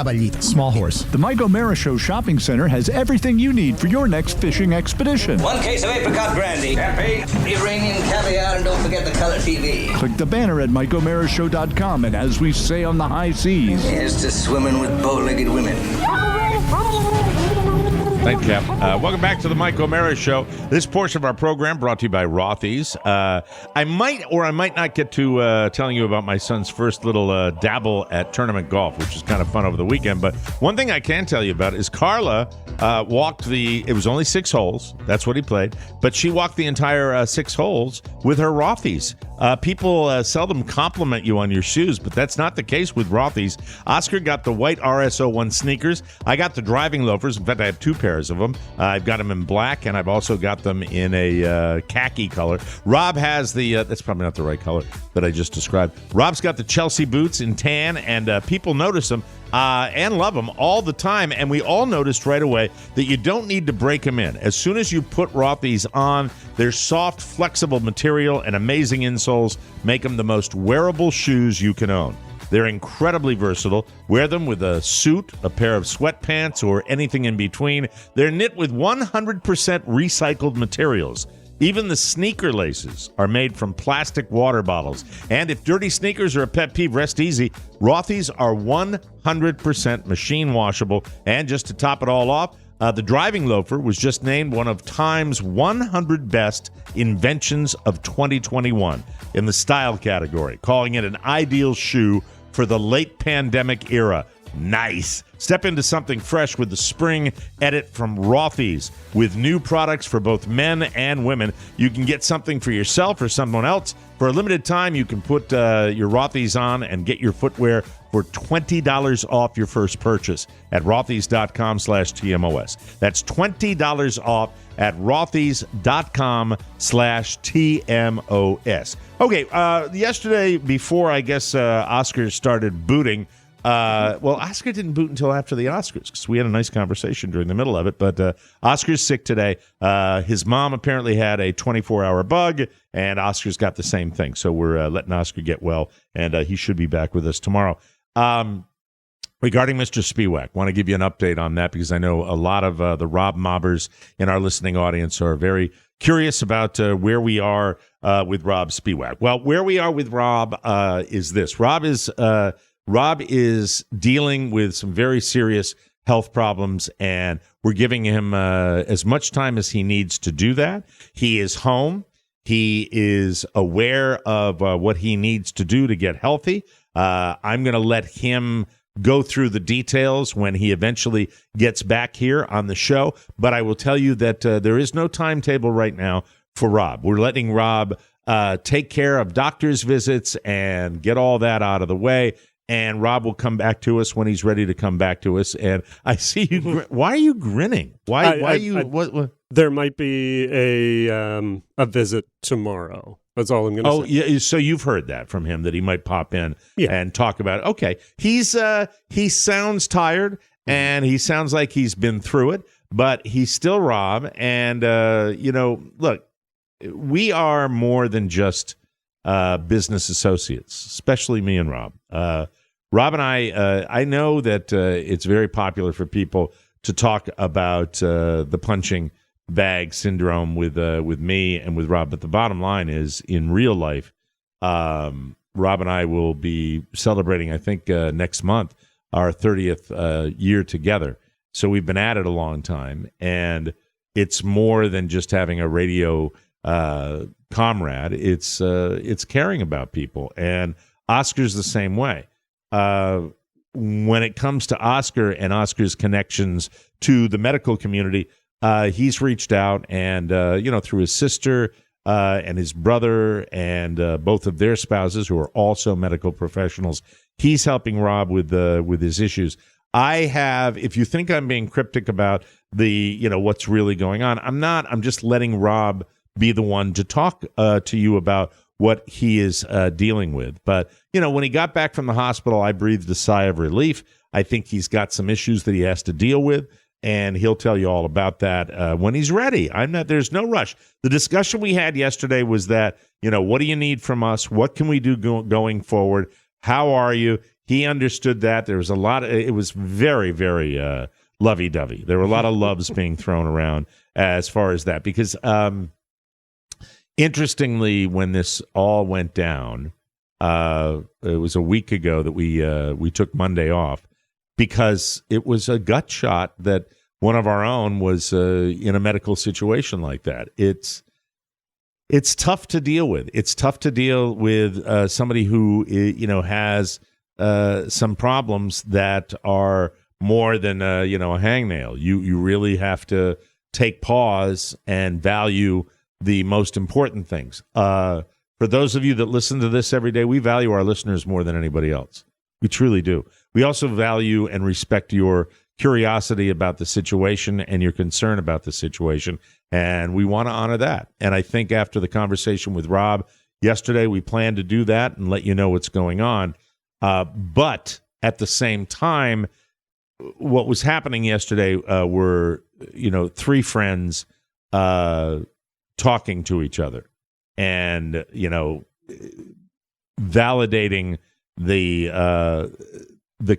Small horse. The Mike O'Mara Show Shopping Center has everything you need for your next fishing expedition. 1 case of apricot brandy. Cappy, Iranian caviar, and don't forget the color TV. Click the banner at MikeO'MaraShow.com, and as we say on the high seas, Here's to swimming with bow-legged women. Thank you, Cap. Welcome back to the Mike O'Mara Show. This portion of our program brought to you by Rothy's. I might or I might not get to telling you about my son's first little dabble at tournament golf, which is kind of fun over the weekend. But one thing I can tell you about is Carla walked it was only 6 holes. That's what he played. But she walked the entire 6 holes with her Rothy's. People seldom compliment you on your shoes, but that's not the case with Rothy's. Oscar got the white RS01 sneakers. I got the driving loafers. In fact, I have 2 pairs of them. I've got them in black, and I've also got them in a khaki color. Robb has that's probably not the right color that I just described. Robb's got the Chelsea boots in tan, and people notice them and love them all the time. And we all noticed right away that you don't need to break them in. As soon as you put Rothy's on, their soft, flexible material and amazing insoles make them the most wearable shoes you can own. They're incredibly versatile. Wear them with a suit, a pair of sweatpants, or anything in between. They're knit with 100% recycled materials. Even the sneaker laces are made from plastic water bottles. And if dirty sneakers are a pet peeve, rest easy. Rothy's are 100% machine washable. And just to top it all off, the driving loafer was just named one of Time's 100 best inventions of 2021 in the style category, calling it an ideal shoe for the late pandemic era. Nice. Step into something fresh with the spring edit from Rothy's. With new products for both men and women, you can get something for yourself or someone else. For a limited time, you can put your Rothy's on and get your footwear for $20 off your first purchase at rothys.com/TMOS. That's $20 off at rothys.com/TMOS. Okay, yesterday, before I guess Oscar started booting, well, Oscar didn't boot until after the Oscars because we had a nice conversation during the middle of it. But Oscar's sick today. His mom apparently had a 24-hour bug, and Oscar's got the same thing. So we're letting Oscar get well, and he should be back with us tomorrow. Regarding Mr. Spiewak, want to give you an update on that because I know a lot of the Robb mobbers in our listening audience are very curious about where we are with Robb Spiewak. Well, where we are with Robb is this. Robb is dealing with some very serious health problems, and we're giving him as much time as he needs to do that. He is home. He is aware of what he needs to do to get healthy. I'm going to let him go through the details when he eventually gets back here on the show, but I will tell you that there is no timetable right now for Robb. We're letting Robb take care of doctor's visits and get all that out of the way. And Robb will come back to us when he's ready to come back to us. And I see you. Why are you grinning? Why are you? What? There might be a visit tomorrow. That's all I'm going to say. Oh, yeah. So you've heard that from him that he might pop in and talk about it. Okay. He sounds tired and he sounds like he's been through it, but he's still Robb. And look, we are more than just business associates, especially me and Rob. Rob and I know that it's very popular for people to talk about the punching bag syndrome with me and with Rob. But the bottom line is, in real life, Rob and I will be celebrating, I think, next month, our 30th year together. So we've been at it a long time, and it's more than just having a radio comrade. It's caring about people, and Oscar's the same way. When it comes to Oscar and Oscar's connections to the medical community, he's reached out and, through his sister and his brother and both of their spouses, who are also medical professionals, he's helping Rob with his issues. I have, if you think I'm being cryptic about what's really going on, I'm not. I'm just letting Rob be the one to talk to you about what he is dealing with. But, when he got back from the hospital, I breathed a sigh of relief. I think he's got some issues that he has to deal with, and he'll tell you all about that when he's ready. There's no rush. The discussion we had yesterday was that, what do you need from us? What can we do going forward? How are you? He understood that. There was a lot. It was very, very lovey-dovey. There were a lot of loves being thrown around as far as that, because interestingly, when this all went down, it was a week ago that we took Monday off, because it was a gut shot that one of our own was in a medical situation like that. It's tough to deal with. It's tough to deal with somebody who has some problems that are more than a hangnail. You really have to take pause and value the most important things. For those of you that listen to this every day, we value our listeners more than anybody else. We truly do. We also value and respect your curiosity about the situation and your concern about the situation, and we want to honor that. And I think after the conversation with Rob yesterday, we plan to do that and let you know what's going on. But at the same time, what was happening yesterday were, three friends talking to each other and, validating the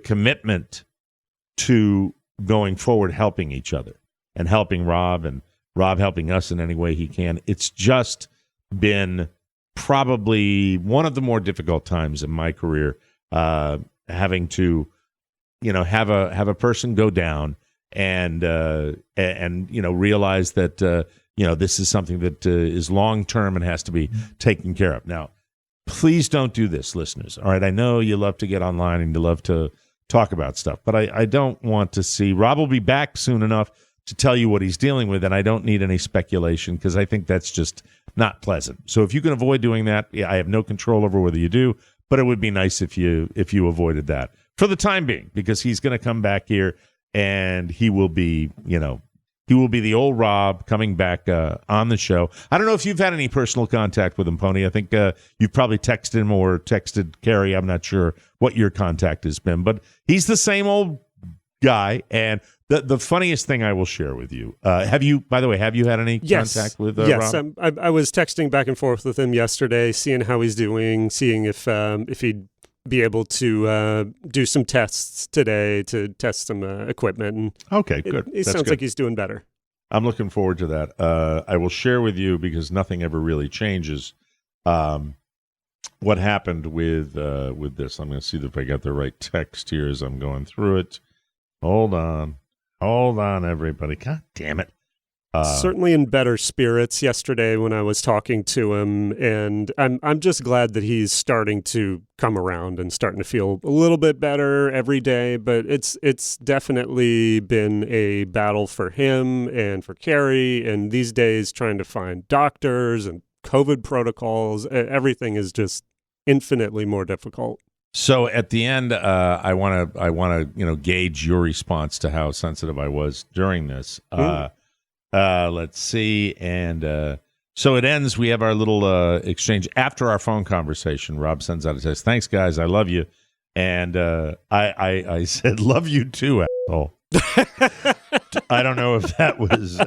commitment to going forward, helping each other and helping Rob, and Rob helping us in any way he can. It's just been probably one of the more difficult times in my career, having to, have a person go down and realize that, this is something that is long-term and has to be taken care of. Now, please don't do this, listeners. All right, I know you love to get online and you love to talk about stuff, but I don't want to see. Rob will be back soon enough to tell you what he's dealing with, and I don't need any speculation, because I think that's just not pleasant. So if you can avoid doing that, I have no control over whether you do, but it would be nice if you avoided that for the time being, because he's going to come back here and he will be, he will be the old Rob coming back on the show. I don't know if you've had any personal contact with him, Pony. I think you've probably texted him or texted Carrie. I'm not sure what your contact has been, but he's the same old guy. And the funniest thing I will share with you, have you had any contact with Rob? Yes, I was texting back and forth with him yesterday, seeing how he's doing, seeing if he'd be able to do some tests today to test some equipment. And okay, good. It sounds like he's doing better. I'm looking forward to that. I will share with you, because nothing ever really changes, what happened with this. I'm going to see if I got the right text here as I'm going through it. Hold on, everybody. God damn it. Certainly in better spirits yesterday when I was talking to him, and I'm just glad that he's starting to come around and starting to feel a little bit better every day. But it's definitely been a battle for him and for Carrie, and these days trying to find doctors and COVID protocols. Everything is just infinitely more difficult. So at the end, I want to gauge your response to how sensitive I was during this. Let's see. And so it ends. We have our little exchange. After our phone conversation, Rob sends out a text. Thanks, guys. I love you. And I said, love you too, asshole. I don't know if that was.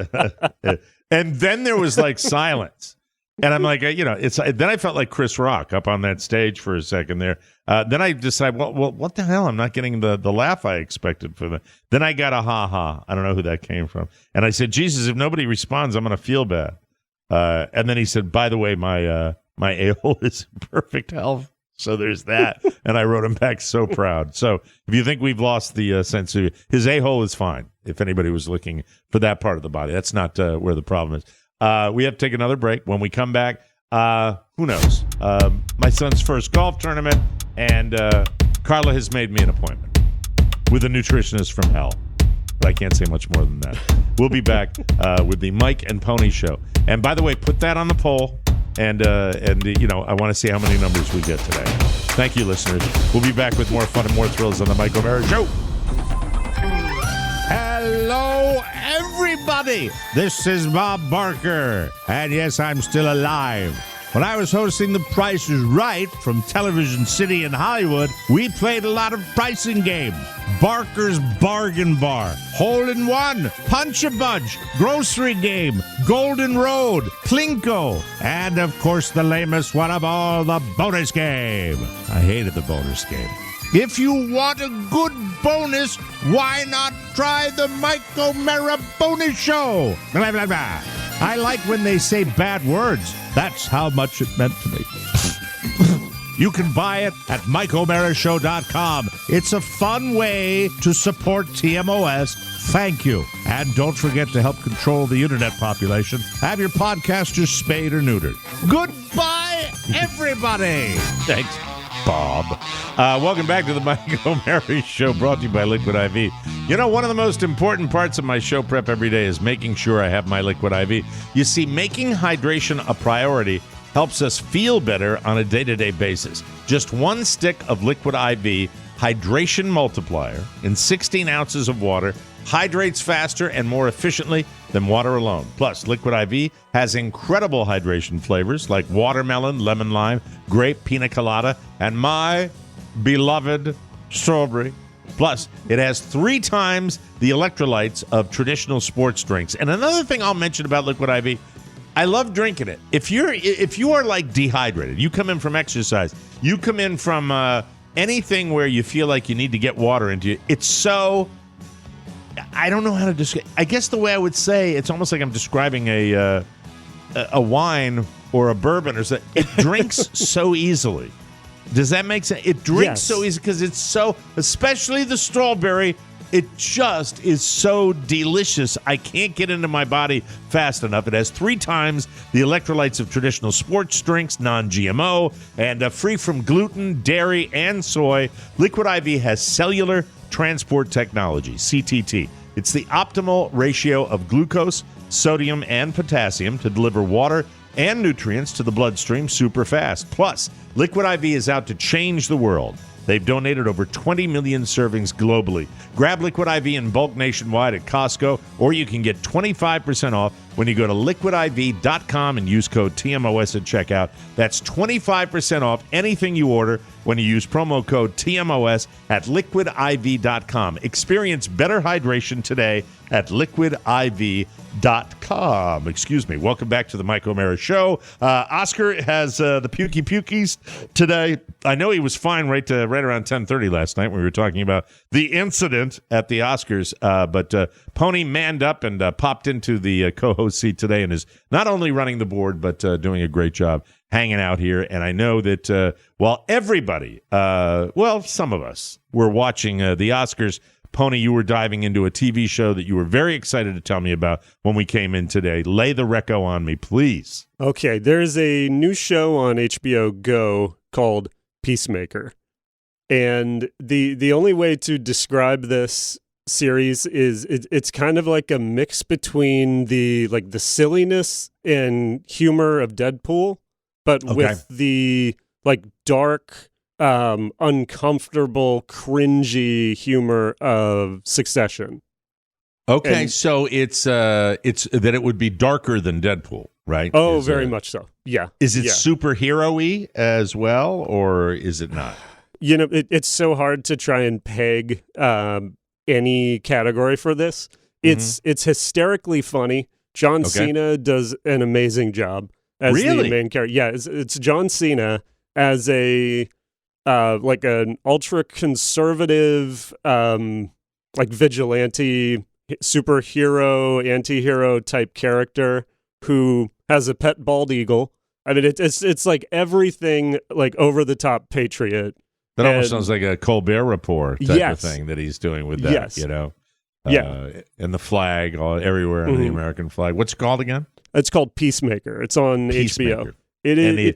And then there was like silence. And I'm like, it's. Then I felt like Chris Rock up on that stage for a second there. Then I decided, well, what the hell? I'm not getting the laugh I expected for that. Then I got a ha-ha. I don't know who that came from. And I said, Jesus, if nobody responds, I'm going to feel bad. And then he said, by the way, my a-hole is in perfect health. So there's that. And I wrote him back so proud. So if you think we've lost the sense of his a-hole is fine, if anybody was looking for that part of the body. That's not where the problem is. We have to take another break. When we come back, who knows? My son's first golf tournament, and Carla has made me an appointment with a nutritionist from hell. But I can't say much more than that. We'll be back with the Mike and Pony Show. And by the way, put that on the poll, and I want to see how many numbers we get today. Thank you, listeners. We'll be back with more fun and more thrills on the Mike O'Mara Show. Hello, everybody. This is Bob Barker. And yes, I'm still alive. When I was hosting The Price is Right from Television City in Hollywood, we played a lot of pricing games. Barker's Bargain Bar, Hole in One, Punch a Bunch, Grocery Game, Golden Road, Plinko, and of course the lamest one of all, the bonus game. I hated the bonus game. If you want a good bonus, why not try the Mike O'Mara Bonus Show? Blah, blah, blah. I like when they say bad words. That's how much it meant to me. You can buy it at MikeO'MaraShow.com. It's a fun way to support TMOS. Thank you. And don't forget to help control the internet population. Have your podcasters spayed or neutered. Goodbye, everybody. Thanks, Bob. Welcome back to the Mike O'Mara Show, brought to you by Liquid IV. You know, one of the most important parts of my show prep every day is making sure I have my Liquid IV. You see, making hydration a priority helps us feel better on a day-to-day basis. Just one stick of Liquid IV Hydration Multiplier in 16 ounces of water hydrates faster and more efficiently than water alone. Plus, Liquid IV has incredible hydration flavors like watermelon, lemon lime, grape, pina colada, and my beloved strawberry. Plus, it has 3 times the electrolytes of traditional sports drinks. And another thing I'll mention about Liquid IV, I love drinking it. If you are like dehydrated, you come in from exercise, you come in from anything where you feel like you need to get water into you, it's so... I don't know how to describe. I guess the way I would say, it's almost like I'm describing a wine or a bourbon or something. It drinks so easily. Does that make sense? It drinks so easy because it's so, especially the strawberry, it just is so delicious. I can't get into my body fast enough. It has 3 times the electrolytes of traditional sports drinks, non-GMO, and free from gluten, dairy, and soy. Liquid IV has cellular transport technology, CTT. It's the optimal ratio of glucose, sodium, and potassium to deliver water and nutrients to the bloodstream super fast. Plus, Liquid IV is out to change the world. They've donated over 20 million servings globally. Grab Liquid IV in bulk nationwide at Costco, or you can get 25% off when you go to liquidiv.com and use code TMOS at checkout. That's 25% off anything you order when you use promo code TMOS at liquidiv.com. Experience better hydration today at liquidiv.com. Excuse me. Welcome back to the Mike O'Mara Show. Oscar has the Pukey Pukies today. I know he was fine right around 10:30 last night when we were talking about the incident at the Oscars, but Pony manned up and popped into the co-host seat today and is not only running the board but doing a great job hanging out here. And I know that while everybody, some of us were watching the Oscars, Pony, you were diving into a TV show that you were very excited to tell me about when we came in today. Lay the reco on me, please. Okay, there's a new show on HBO Go called Peacemaker. And the only way to describe this series is it's kind of like a mix between the silliness and humor of Deadpool, but with the dark, uncomfortable, cringy humor of Succession. Okay, and, so it's that it would be darker than Deadpool, right? Oh, very much so. Yeah. Is it superhero-y as well, or is it not? You know, it's so hard to try and peg any category for this. It's hysterically funny. John Cena does an amazing job. as Really? the main character. Yeah, it's John Cena as a like an ultra conservative like vigilante superhero anti-hero type character who has a pet bald eagle. I mean, it's like everything, like over the top patriot. That almost sounds like a Colbert Report type Yes. of thing that he's doing with that, Yes. you know? Yeah. And the flag all everywhere on the American flag. What's it called again? It's called Peacemaker. It's on Peacemaker. HBO. It is And he-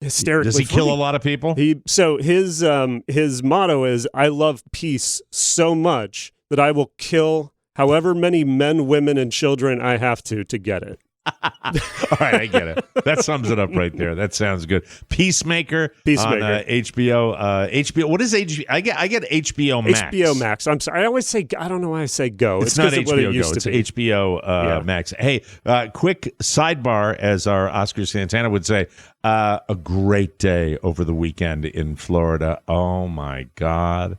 hysterically Does he kill funny. a lot of people? His motto is, "I love peace so much that I will kill however many men, women, and children I have to get it." All right, I get it. That sums it up right there. That sounds good. Peacemaker. On HBO. HBO. What is HBO? I get HBO Max. HBO Max. I'm sorry. I always say, I don't know why I say Go. It's not 'cause of what HBO it used Go. to It's be. HBO Max. Hey, quick sidebar, as our Oscar Santana would say. A great day over the weekend in Florida. Oh my God,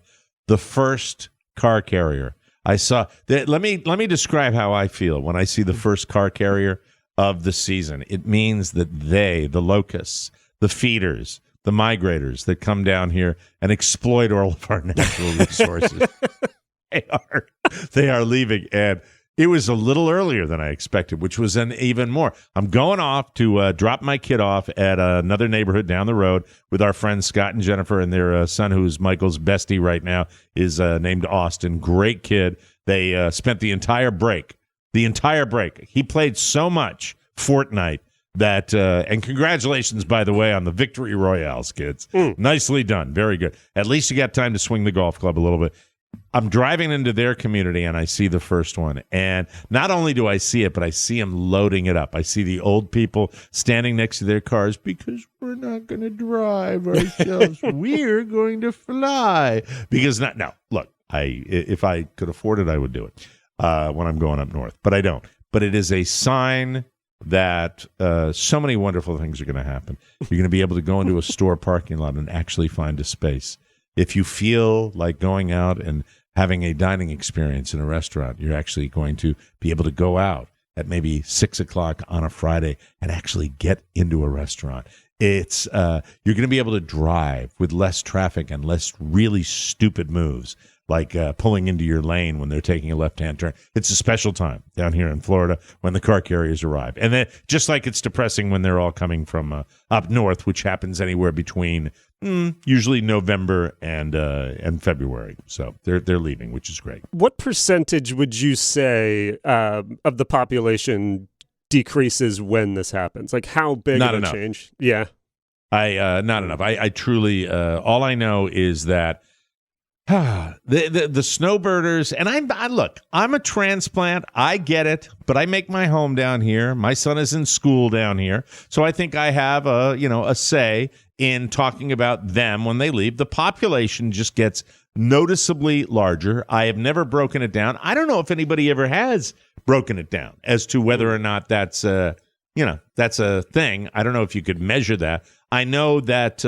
the first car carrier I saw. Let me describe how I feel when I see the first car carrier of the season. It means that the locusts, the feeders, the migrators that come down here and exploit all of our natural resources, they are leaving. And it was a little earlier than I expected, which was an even more. I'm going off to drop my kid off at another neighborhood down the road with our friends Scott and Jennifer and their son, who's Michael's bestie right now, is named Austin. Great kid. They spent the entire break. He played so much Fortnite that, and congratulations, by the way, on the victory royales, kids. Nicely done. Very good. At least you got time to swing the golf club a little bit. I'm driving into their community and I see the first one. And not only do I see it, but I see them loading it up. I see the old people standing next to their cars because we're not going to drive ourselves. We're going to fly. Because now, look, if I could afford it, I would do it when I'm going up north. But I don't. But it is a sign that so many wonderful things are going to happen. You're going to be able to go into a store parking lot and actually find a space. If you feel like going out and having a dining experience in a restaurant, you're actually going to be able to go out at maybe 6 o'clock on a Friday and actually get into a restaurant. It's you're going to be able to drive with less traffic and less really stupid moves, like pulling into your lane when they're taking a left-hand turn. It's a special time down here in Florida when the car carriers arrive. And then just like it's depressing when they're all coming from up north, which happens anywhere between usually November and February. So they're leaving, which is great. What percentage would you say of the population decreases when this happers? Like how big Not of a enough. change? Yeah. Not enough. I truly, all I know is that the snowbirders, and I'm a transplant. I get it, but I make my home down here. My son is in school down here. So I think I have a say in talking about them when they leave. The population just gets noticeably larger. I have never broken it down. I don't know if anybody ever has broken it down as to whether or not that's that's a thing. I don't know if you could measure that. I know that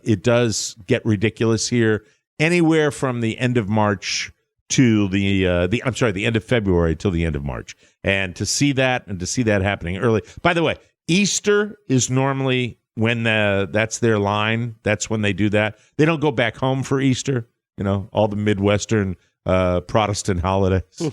it does get ridiculous here anywhere from the end of March to the end of February till the end of March. And to see that happening early. By the way, Easter is normally when that's their line. That's when they do that. They don't go back home for Easter. All the Midwestern Protestant holidays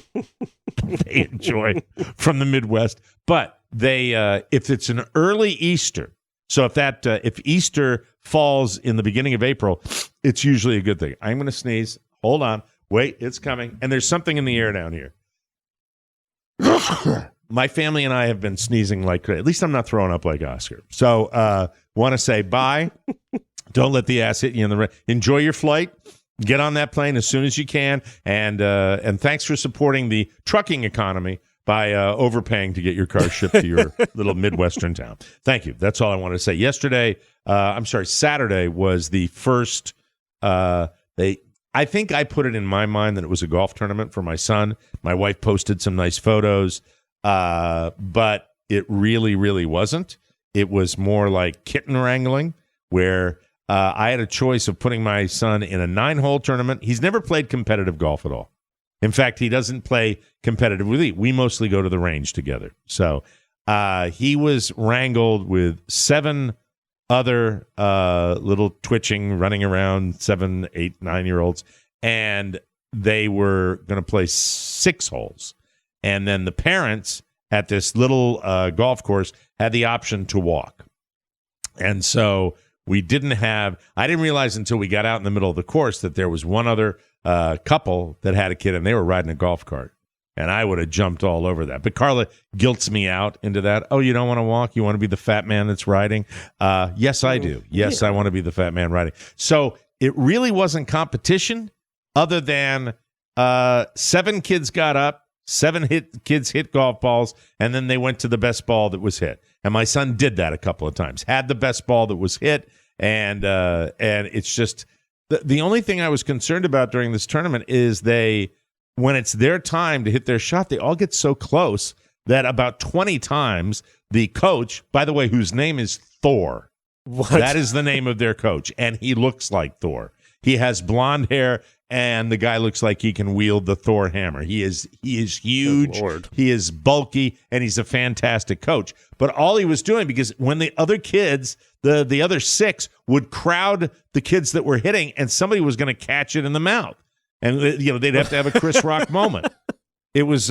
they enjoy from the Midwest. But they, if it's an early Easter, so if Easter falls in the beginning of April, it's usually a good thing. I'm going to sneeze. Hold on. Wait, it's coming. And there's something in the air down here. My family and I have been sneezing like crazy. At least I'm not throwing up like Oscar. So want to say bye. Don't let the ass hit you in the enjoy your flight. Get on that plane as soon as you can. And thanks for supporting the trucking economy by overpaying to get your car shipped to your little Midwestern town. Thank you. That's all I want to say. Saturday was the first. I think I put it in my mind that it was a golf tournament for my son. My wife posted some nice photos, but it really, really wasn't. It was more like kitten wrangling, where I had a choice of putting my son in a 9-hole tournament. He's never played competitive golf at all. In fact, he doesn't play competitive with me. We mostly go to the range together. So He was wrangled with 7 other little twitching, running around 7, 8, 9-year-olds, and they were going to play 6 holes. And then the parents at this little golf course had the option to walk. And so I didn't realize until we got out in the middle of the course that there was one other couple that had a kid, and they were riding a golf cart. And I would have jumped all over that. But Carla guilts me out into that. Oh, you don't want to walk? You want to be the fat man that's riding? Yes, I do. Yes, yeah. I want to be the fat man riding. So it really wasn't competition other than 7 kids got up, 7 kids hit golf balls, and then they went to the best ball that was hit. And my son did that a couple of times, had the best ball that was hit. And it's just the only thing I was concerned about during this tournament is when it's their time to hit their shot, they all get so close that about 20 times the coach, by the way, whose name is Thor, that is the name of their coach, and he looks like Thor. He has blonde hair, and the guy looks like he can wield the Thor hammer. He is huge, he is bulky, and he's a fantastic coach. But all he was doing, because when the other kids, the other 6, would crowd the kids that were hitting, and somebody was going to catch it in the mouth. And they'd have to have a Chris Rock moment. It was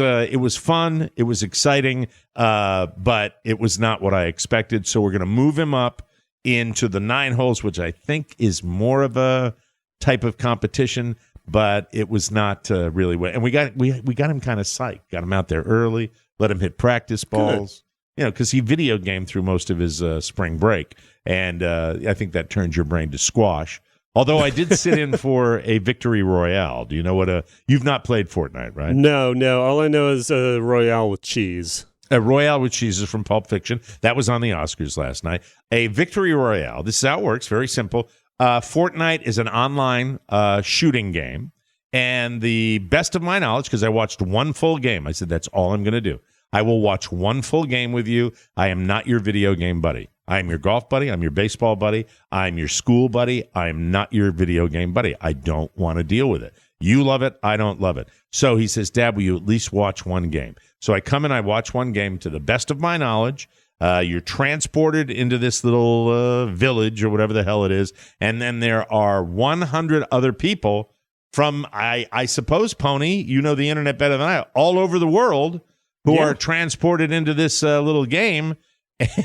fun. It was exciting, but it was not what I expected. So we're going to move him up into the 9 holes, which I think is more of a type of competition. But it was not really. And we got him kind of psyched. Got him out there early. Let him hit practice balls. Good. Because he video gamed through most of his spring break, and I think that turns your brain to squash. Although I did sit in for a victory royale. Do you know what you've not played Fortnite, right? No. All I know is a royale with cheese. A royale with cheese is from Pulp Fiction. That was on the Oscars last night. A victory royale. This is how it works. Very simple. Fortnite is an online shooting game. And the best of my knowledge, because I watched one full game, I said, that's all I'm going to do. I will watch one full game with you. I am not your video game buddy. I am your golf buddy. I'm your baseball buddy. I'm your school buddy. I am not your video game buddy. I don't want to deal with it. You love it. I don't love it. So he says, Dad, will you at least watch one game? So I come and I watch one game to the best of my knowledge. You're transported into this little village or whatever the hell it is. And then there are 100 other people from, I suppose, Pony, you know the internet better than I, all over the world who are transported into this little game.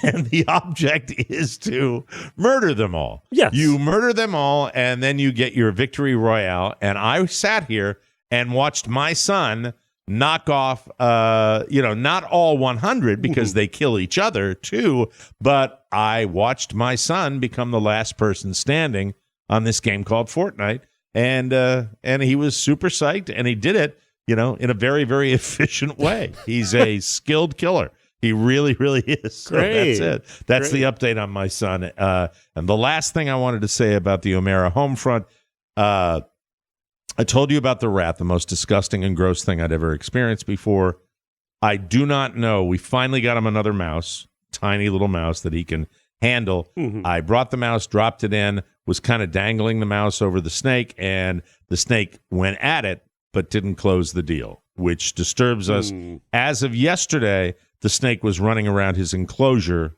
And the object is to murder them all. Yes. You murder them all, and then you get your victory royale. And I sat here and watched my son knock off, not all 100 because they kill each other too, but I watched my son become the last person standing on this game called Fortnite. And he was super psyched, and he did it, in a very, very efficient way. He's a skilled killer. He really, really is. So Great. That's it. That's Great. the update on my son. And the last thing I wanted to say about the O'Mara home front, I told you about the rat, the most disgusting and gross thing I'd ever experienced before. I do not know. We finally got him another mouse, tiny little mouse that he can handle. Mm-hmm. I brought the mouse, dropped it in, was kind of dangling the mouse over the snake, and the snake went at it but didn't close the deal, which disturbs us. As of yesterday, the snake was running around his enclosure.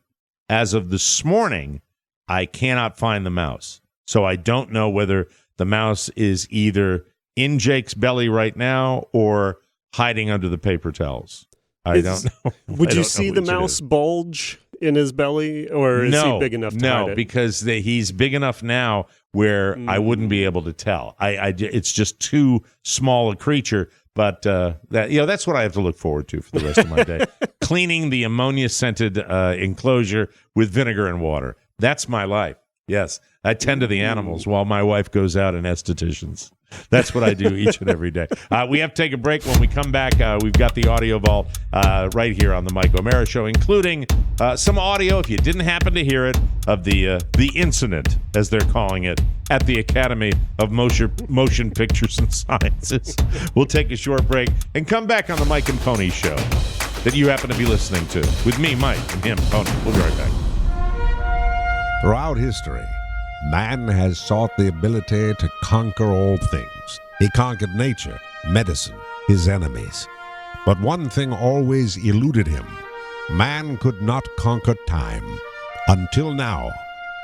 As of this morning, I cannot find the mouse. So I don't know whether the mouse is either in Jake's belly right now or hiding under the paper towels. I don't know. Would you see the mouse bulge in his belly, or is he big enough to hide it? No, because he's big enough now where I wouldn't be able to tell. It's just too small a creature. But that's what I have to look forward to for the rest of my day. Cleaning the ammonia-scented enclosure with vinegar and water. That's my life. Yes, I tend to the animals while my wife goes out and estheticians. That's what I do each and every day. We have to take a break. When we come back, we've got the audio vault right here on the Mike O'Mara Show, including some audio, if you didn't happen to hear it, of the incident, as they're calling it, at the Academy of Motion Pictures and Sciences. We'll take a short break and come back on the Mike and Pony Show that you happen to be listening to with me, Mike, and him, Pony. We'll be right back. Throughout history, man has sought the ability to conquer all things. He conquered nature, medicine, his enemies. But one thing always eluded him: man could not conquer time. Until now.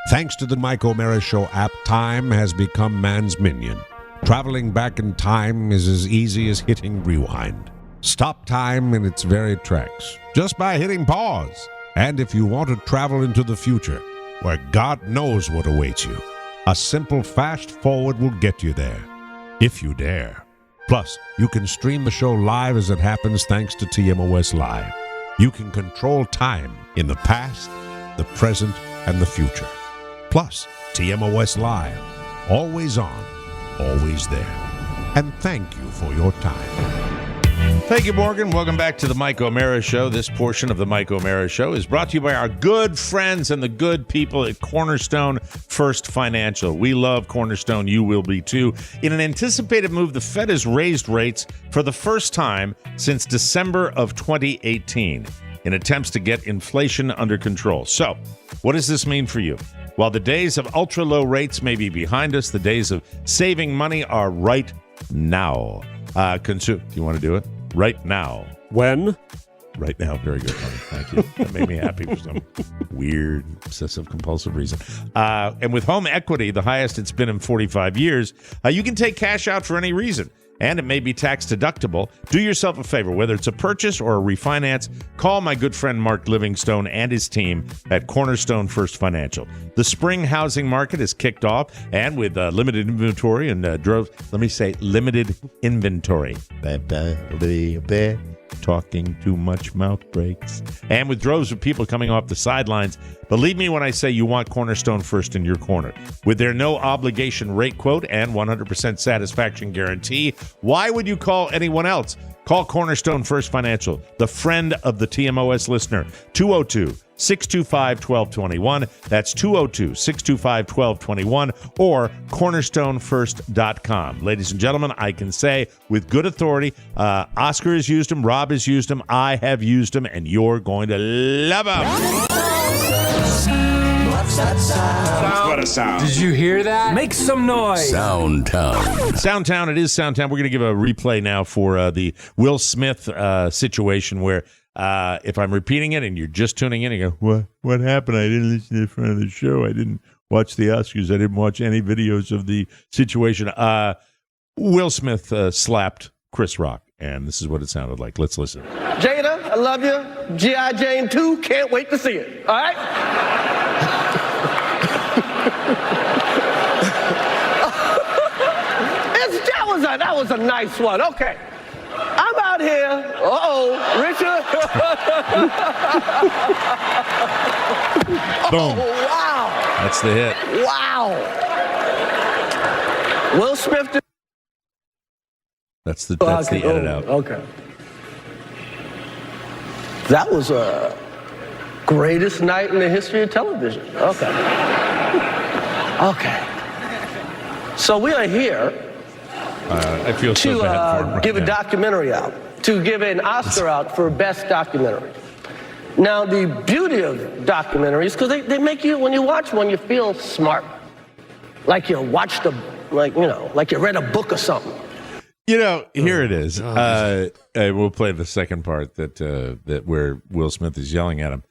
Thanks to the Mike O'Mara Show app, time has become man's minion. Traveling back in time is as easy as hitting rewind. Stop time in its very tracks, just by hitting pause. And if you want to travel into the future, where God knows what awaits you, a simple fast forward will get you there, if you dare. Plus, you can stream the show live as it happens thanks to TMOS Live. You can control time in the past, the present, and the future. Plus, TMOS Live, always on, always there. And thank you for your time. Thank you, Morgan. Welcome back to the Mike O'Mara Show. This portion of the Mike O'Mara Show is brought to you by our good friends and the good people at Cornerstone First Financial. We love Cornerstone. You will be too. In an anticipated move, the Fed has raised rates for the first time since December of 2018 in attempts to get inflation under control. So, what does this mean for you? While the days of ultra-low rates may be behind us, the days of saving money are right now. Do you want to do it? Right now. When? Right now. Very good, honey. Thank you. That made me happy for some weird, obsessive-compulsive reason. And with home equity, the highest it's been in 45 years, you can take cash out for any reason. And it may be tax deductible. Do yourself a favor, whether it's a purchase or a refinance, call my good friend Mark Livingstone and his team at Cornerstone First Financial. The spring housing market is kicked off, and with limited inventory and limited inventory. Talking too much, mouth breaks. And with droves of people coming off the sidelines, believe me when I say you want Cornerstone First in your corner. With their no obligation rate quote and 100% satisfaction guarantee, why would you call anyone else? Call Cornerstone First Financial, the friend of the TMOS listener, 202-625-1221. That's 202-625-1221 or cornerstonefirst.com. Ladies and gentlemen, I can say with good authority, Oscar has used them, Robb has used them, I have used them, and you're going to love them. What's that sound? What a sound. Did you hear that? Make some noise. Soundtown. Soundtown, it is Soundtown. We're going to give a replay now for the Will Smith situation where if I'm repeating it and you're just tuning in, you go, what happened? I didn't listen to the front of the show. I didn't watch the Oscars. I didn't watch any videos of the situation. Will Smith slapped Chris Rock, and this is what it sounded like. Let's listen. Jada, I love you. G.I. Jane 2, can't wait to see it. All right? That was a nice one. Okay. I'm out here. Richard. Boom. Oh, wow. That's the hit. Wow. Will Smith. That's the edit out. Okay. That was a greatest night in the history of television. Okay. Okay. So we are here. I feel so bad for him right give now. a documentary out, to give an Oscar out for best documentary. Now, the beauty of documentaries, because they make you, when you watch one, you feel smart. Like you watched like you read a book or something. Here it is. We'll play the second part that where Will Smith is yelling at him.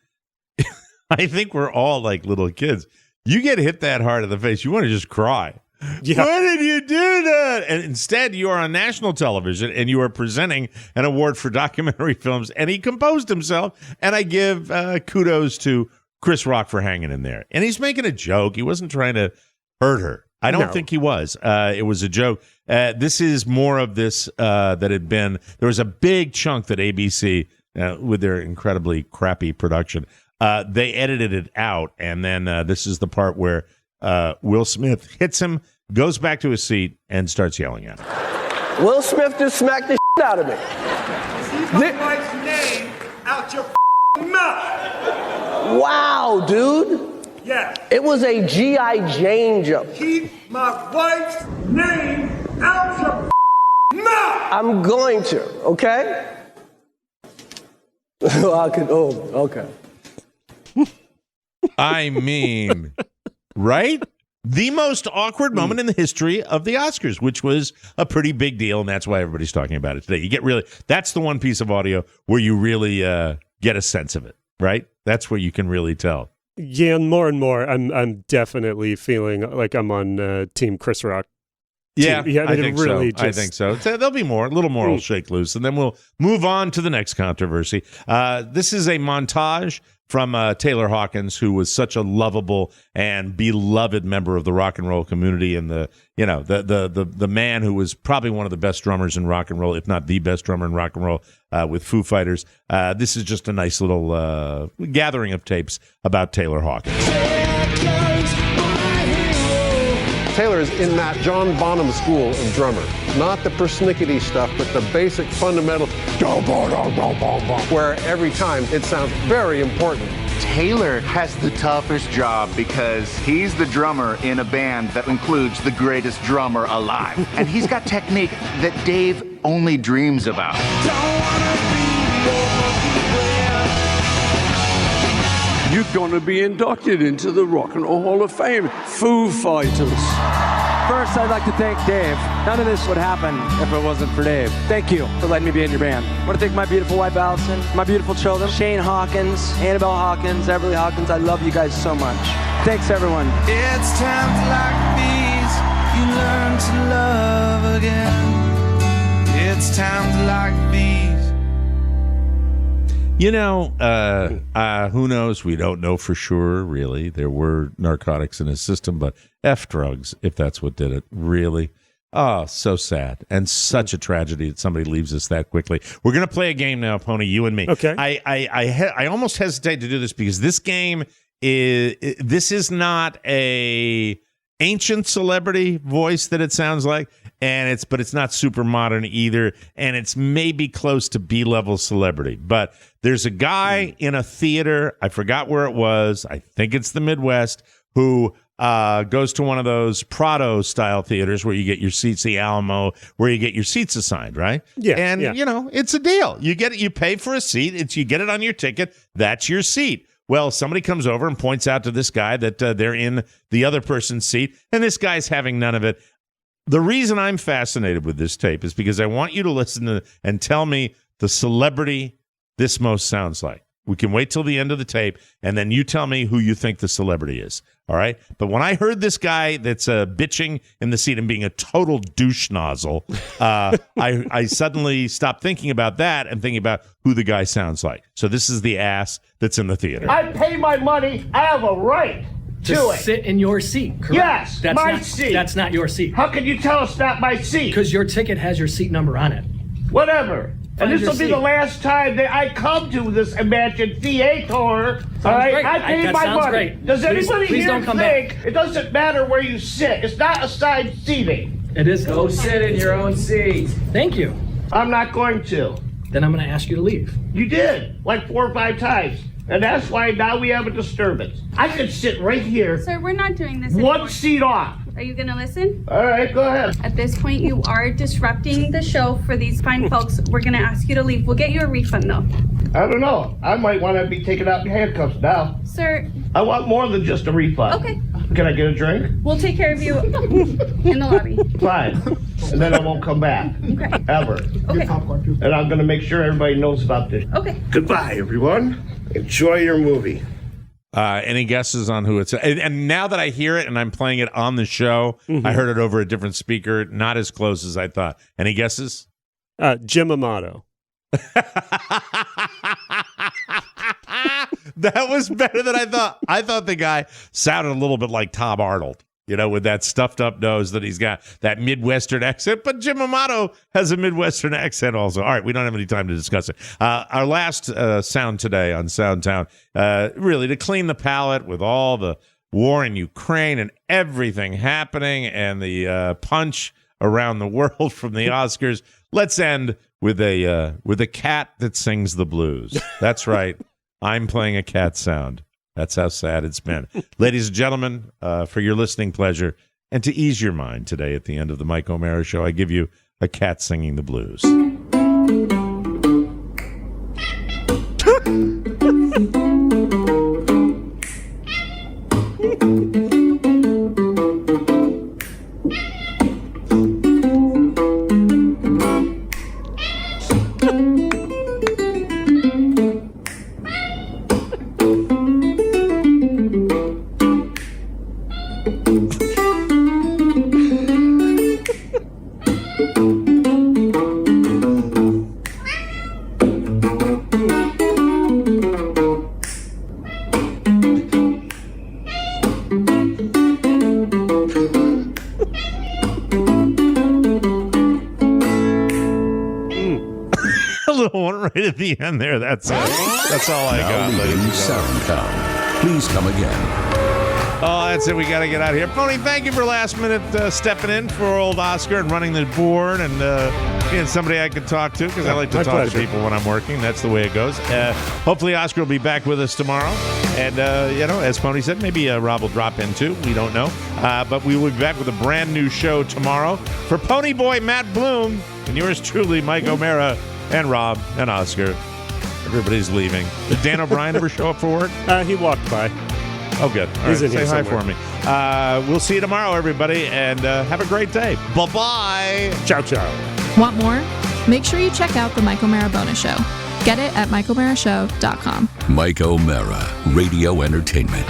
I think we're all like little kids. You get hit that hard in the face, you want to just cry. Yeah. Why did you do that? And instead, you are on national television and you are presenting an award for documentary films. And he composed himself. And I give kudos to Chris Rock for hanging in there. And he's making a joke. He wasn't trying to hurt her. I don't think he was. It was a joke. This is more of this that had been. There was a big chunk that ABC, with their incredibly crappy production, they edited it out. And then this is the part where Will Smith hits him, goes back to his seat, and starts yelling at him. Will Smith just smacked the shit out of me. Keep my wife's name out your mouth. Wow, dude. Yes. It was a G.I. Jane jump. Keep my wife's name out your mouth. I'm going to, okay? Okay. I mean, right? The most awkward moment in the history of the Oscars, which was a pretty big deal, and that's why everybody's talking about it today. That's the one piece of audio where you really get a sense of it. right? That's where you can really tell. Yeah, and more, I'm definitely feeling like I'm on Team Chris Rock. Yeah, I mean, think really so. I think so. There'll be a little more will shake loose, and then we'll move on to the next controversy. This is a montage from Taylor Hawkins, who was such a lovable and beloved member of the rock and roll community, and the man who was probably one of the best drummers in rock and roll, if not the best drummer in rock and roll, with Foo Fighters. This is just a nice little gathering of tapes about Taylor Hawkins. Taylor is in that John Bonham school of drummer. Not the persnickety stuff, but the basic fundamental where every time it sounds very important. Taylor has the toughest job because he's the drummer in a band that includes the greatest drummer alive. And he's got technique that Dave only dreams about. You're going to be inducted into the Rock and Roll Hall of Fame. Foo Fighters. First, I'd like to thank Dave. None of this would happen if it wasn't for Dave. Thank you for letting me be in your band. I want to thank my beautiful wife, Allison, my beautiful children, Shane Hawkins, Annabelle Hawkins, Everly Hawkins. I love you guys so much. Thanks, everyone. It's times like these you learn to love again. It's times like these. Who knows? We don't know for sure, really. There were narcotics in his system, but F drugs, if that's what did it. Really? Oh, so sad. And such a tragedy that somebody leaves us that quickly. We're going to play a game now, Pony, you and me. Okay. I almost hesitate to do this because this game is not a ancient celebrity voice that it sounds like, but it's not super modern either, and it's maybe close to B-level celebrity. But there's a guy in a theater, I forgot where it was, I think it's the Midwest, who goes to one of those Prado-style theaters where you get your seats, the Alamo, where you get your seats assigned, right? Yeah. And, it's a deal. You pay for a seat, you get it on your ticket, that's your seat. Well, somebody comes over and points out to this guy that they're in the other person's seat, and this guy's having none of it. The reason I'm fascinated with this tape is because I want you to listen to and tell me the celebrity this most sounds like. We can wait till the end of the tape, and then you tell me who you think the celebrity is, all right? But when I heard this guy that's bitching in the seat and being a total douche nozzle, I suddenly stopped thinking about that and thinking about who the guy sounds like. So this is the ass that's in the theater. I pay my money. I have a right to it. Sit in your seat, correct? Yes, that's my not, seat. That's not your seat. How can you tell it's not my seat? Because your ticket has your seat number on it. Whatever. And this will be the last time that I come to this imagined theater. All right, great. I paid my money. Great. Does anybody please here don't come think back. it doesn't matter where you sit? It's not assigned seating. It is. Go sit in your own seat. Thank you. I'm not going to. Then I'm going to ask you to leave. You did, like 4 or 5 times. And that's why now we have a disturbance. I could sit right here. Sir, we're not doing this anymore. 1 seat off. Are you going to listen? All right, go ahead. At this point, you are disrupting the show for these fine folks. We're going to ask you to leave. We'll get you a refund, though. I don't know. I might want to be taken out in handcuffs now. Sir. I want more than just a refund. Okay. Can I get a drink? We'll take care of you in the lobby. Fine. And then I won't come back. Okay. Ever. Okay. And I'm going to make sure everybody knows about this. Okay. Goodbye, everyone. Enjoy your movie. Any guesses on who it's? And now that I hear it and I'm playing it on the show, I heard it over a different speaker, not as close as I thought. Any guesses? Jim Amato. That was better than I thought. I thought the guy sounded a little bit like Tom Arnold, with that stuffed up nose that he's got, that Midwestern accent. But Jim Amato has a Midwestern accent also. All right, we don't have any time to discuss it. Our last sound today on Soundtown, really to clean the palate with all the war in Ukraine and everything happening and the punch around the world from the Oscars. Let's end with a cat that sings the blues. That's right. I'm playing a cat sound. That's how sad it's been. Ladies and gentlemen, for your listening pleasure and to ease your mind today at the end of the Mike O'Mara Show, I give you a cat singing the blues. one right at the end there. That's all I Now got. leaving SoundCloud. Please come again. Oh, that's it. We got to get out of here. Pony, thank you for last minute stepping in for old Oscar and running the board and being somebody I could talk to because I like to talk pleasure. to people when I'm working. That's the way it goes. Hopefully, Oscar will be back with us tomorrow. And, as Pony said, maybe Rob will drop in too. We don't know. But we will be back with a brand new show tomorrow. For Pony Boy Matt Bloom and yours truly, Mike O'Mara and Rob and Oscar. Everybody's leaving. Did Dan O'Brien ever show up for work? He walked by. Oh, good. All He's right, in here say hi somewhere. for me. We'll see you tomorrow, everybody, and have a great day. Bye-bye. Ciao, ciao. Want more? Make sure you check out the Mike O'Mara Bonus Show. Get it at MikeO'MaraShow.com. Mike O'Mara, Radio Entertainment.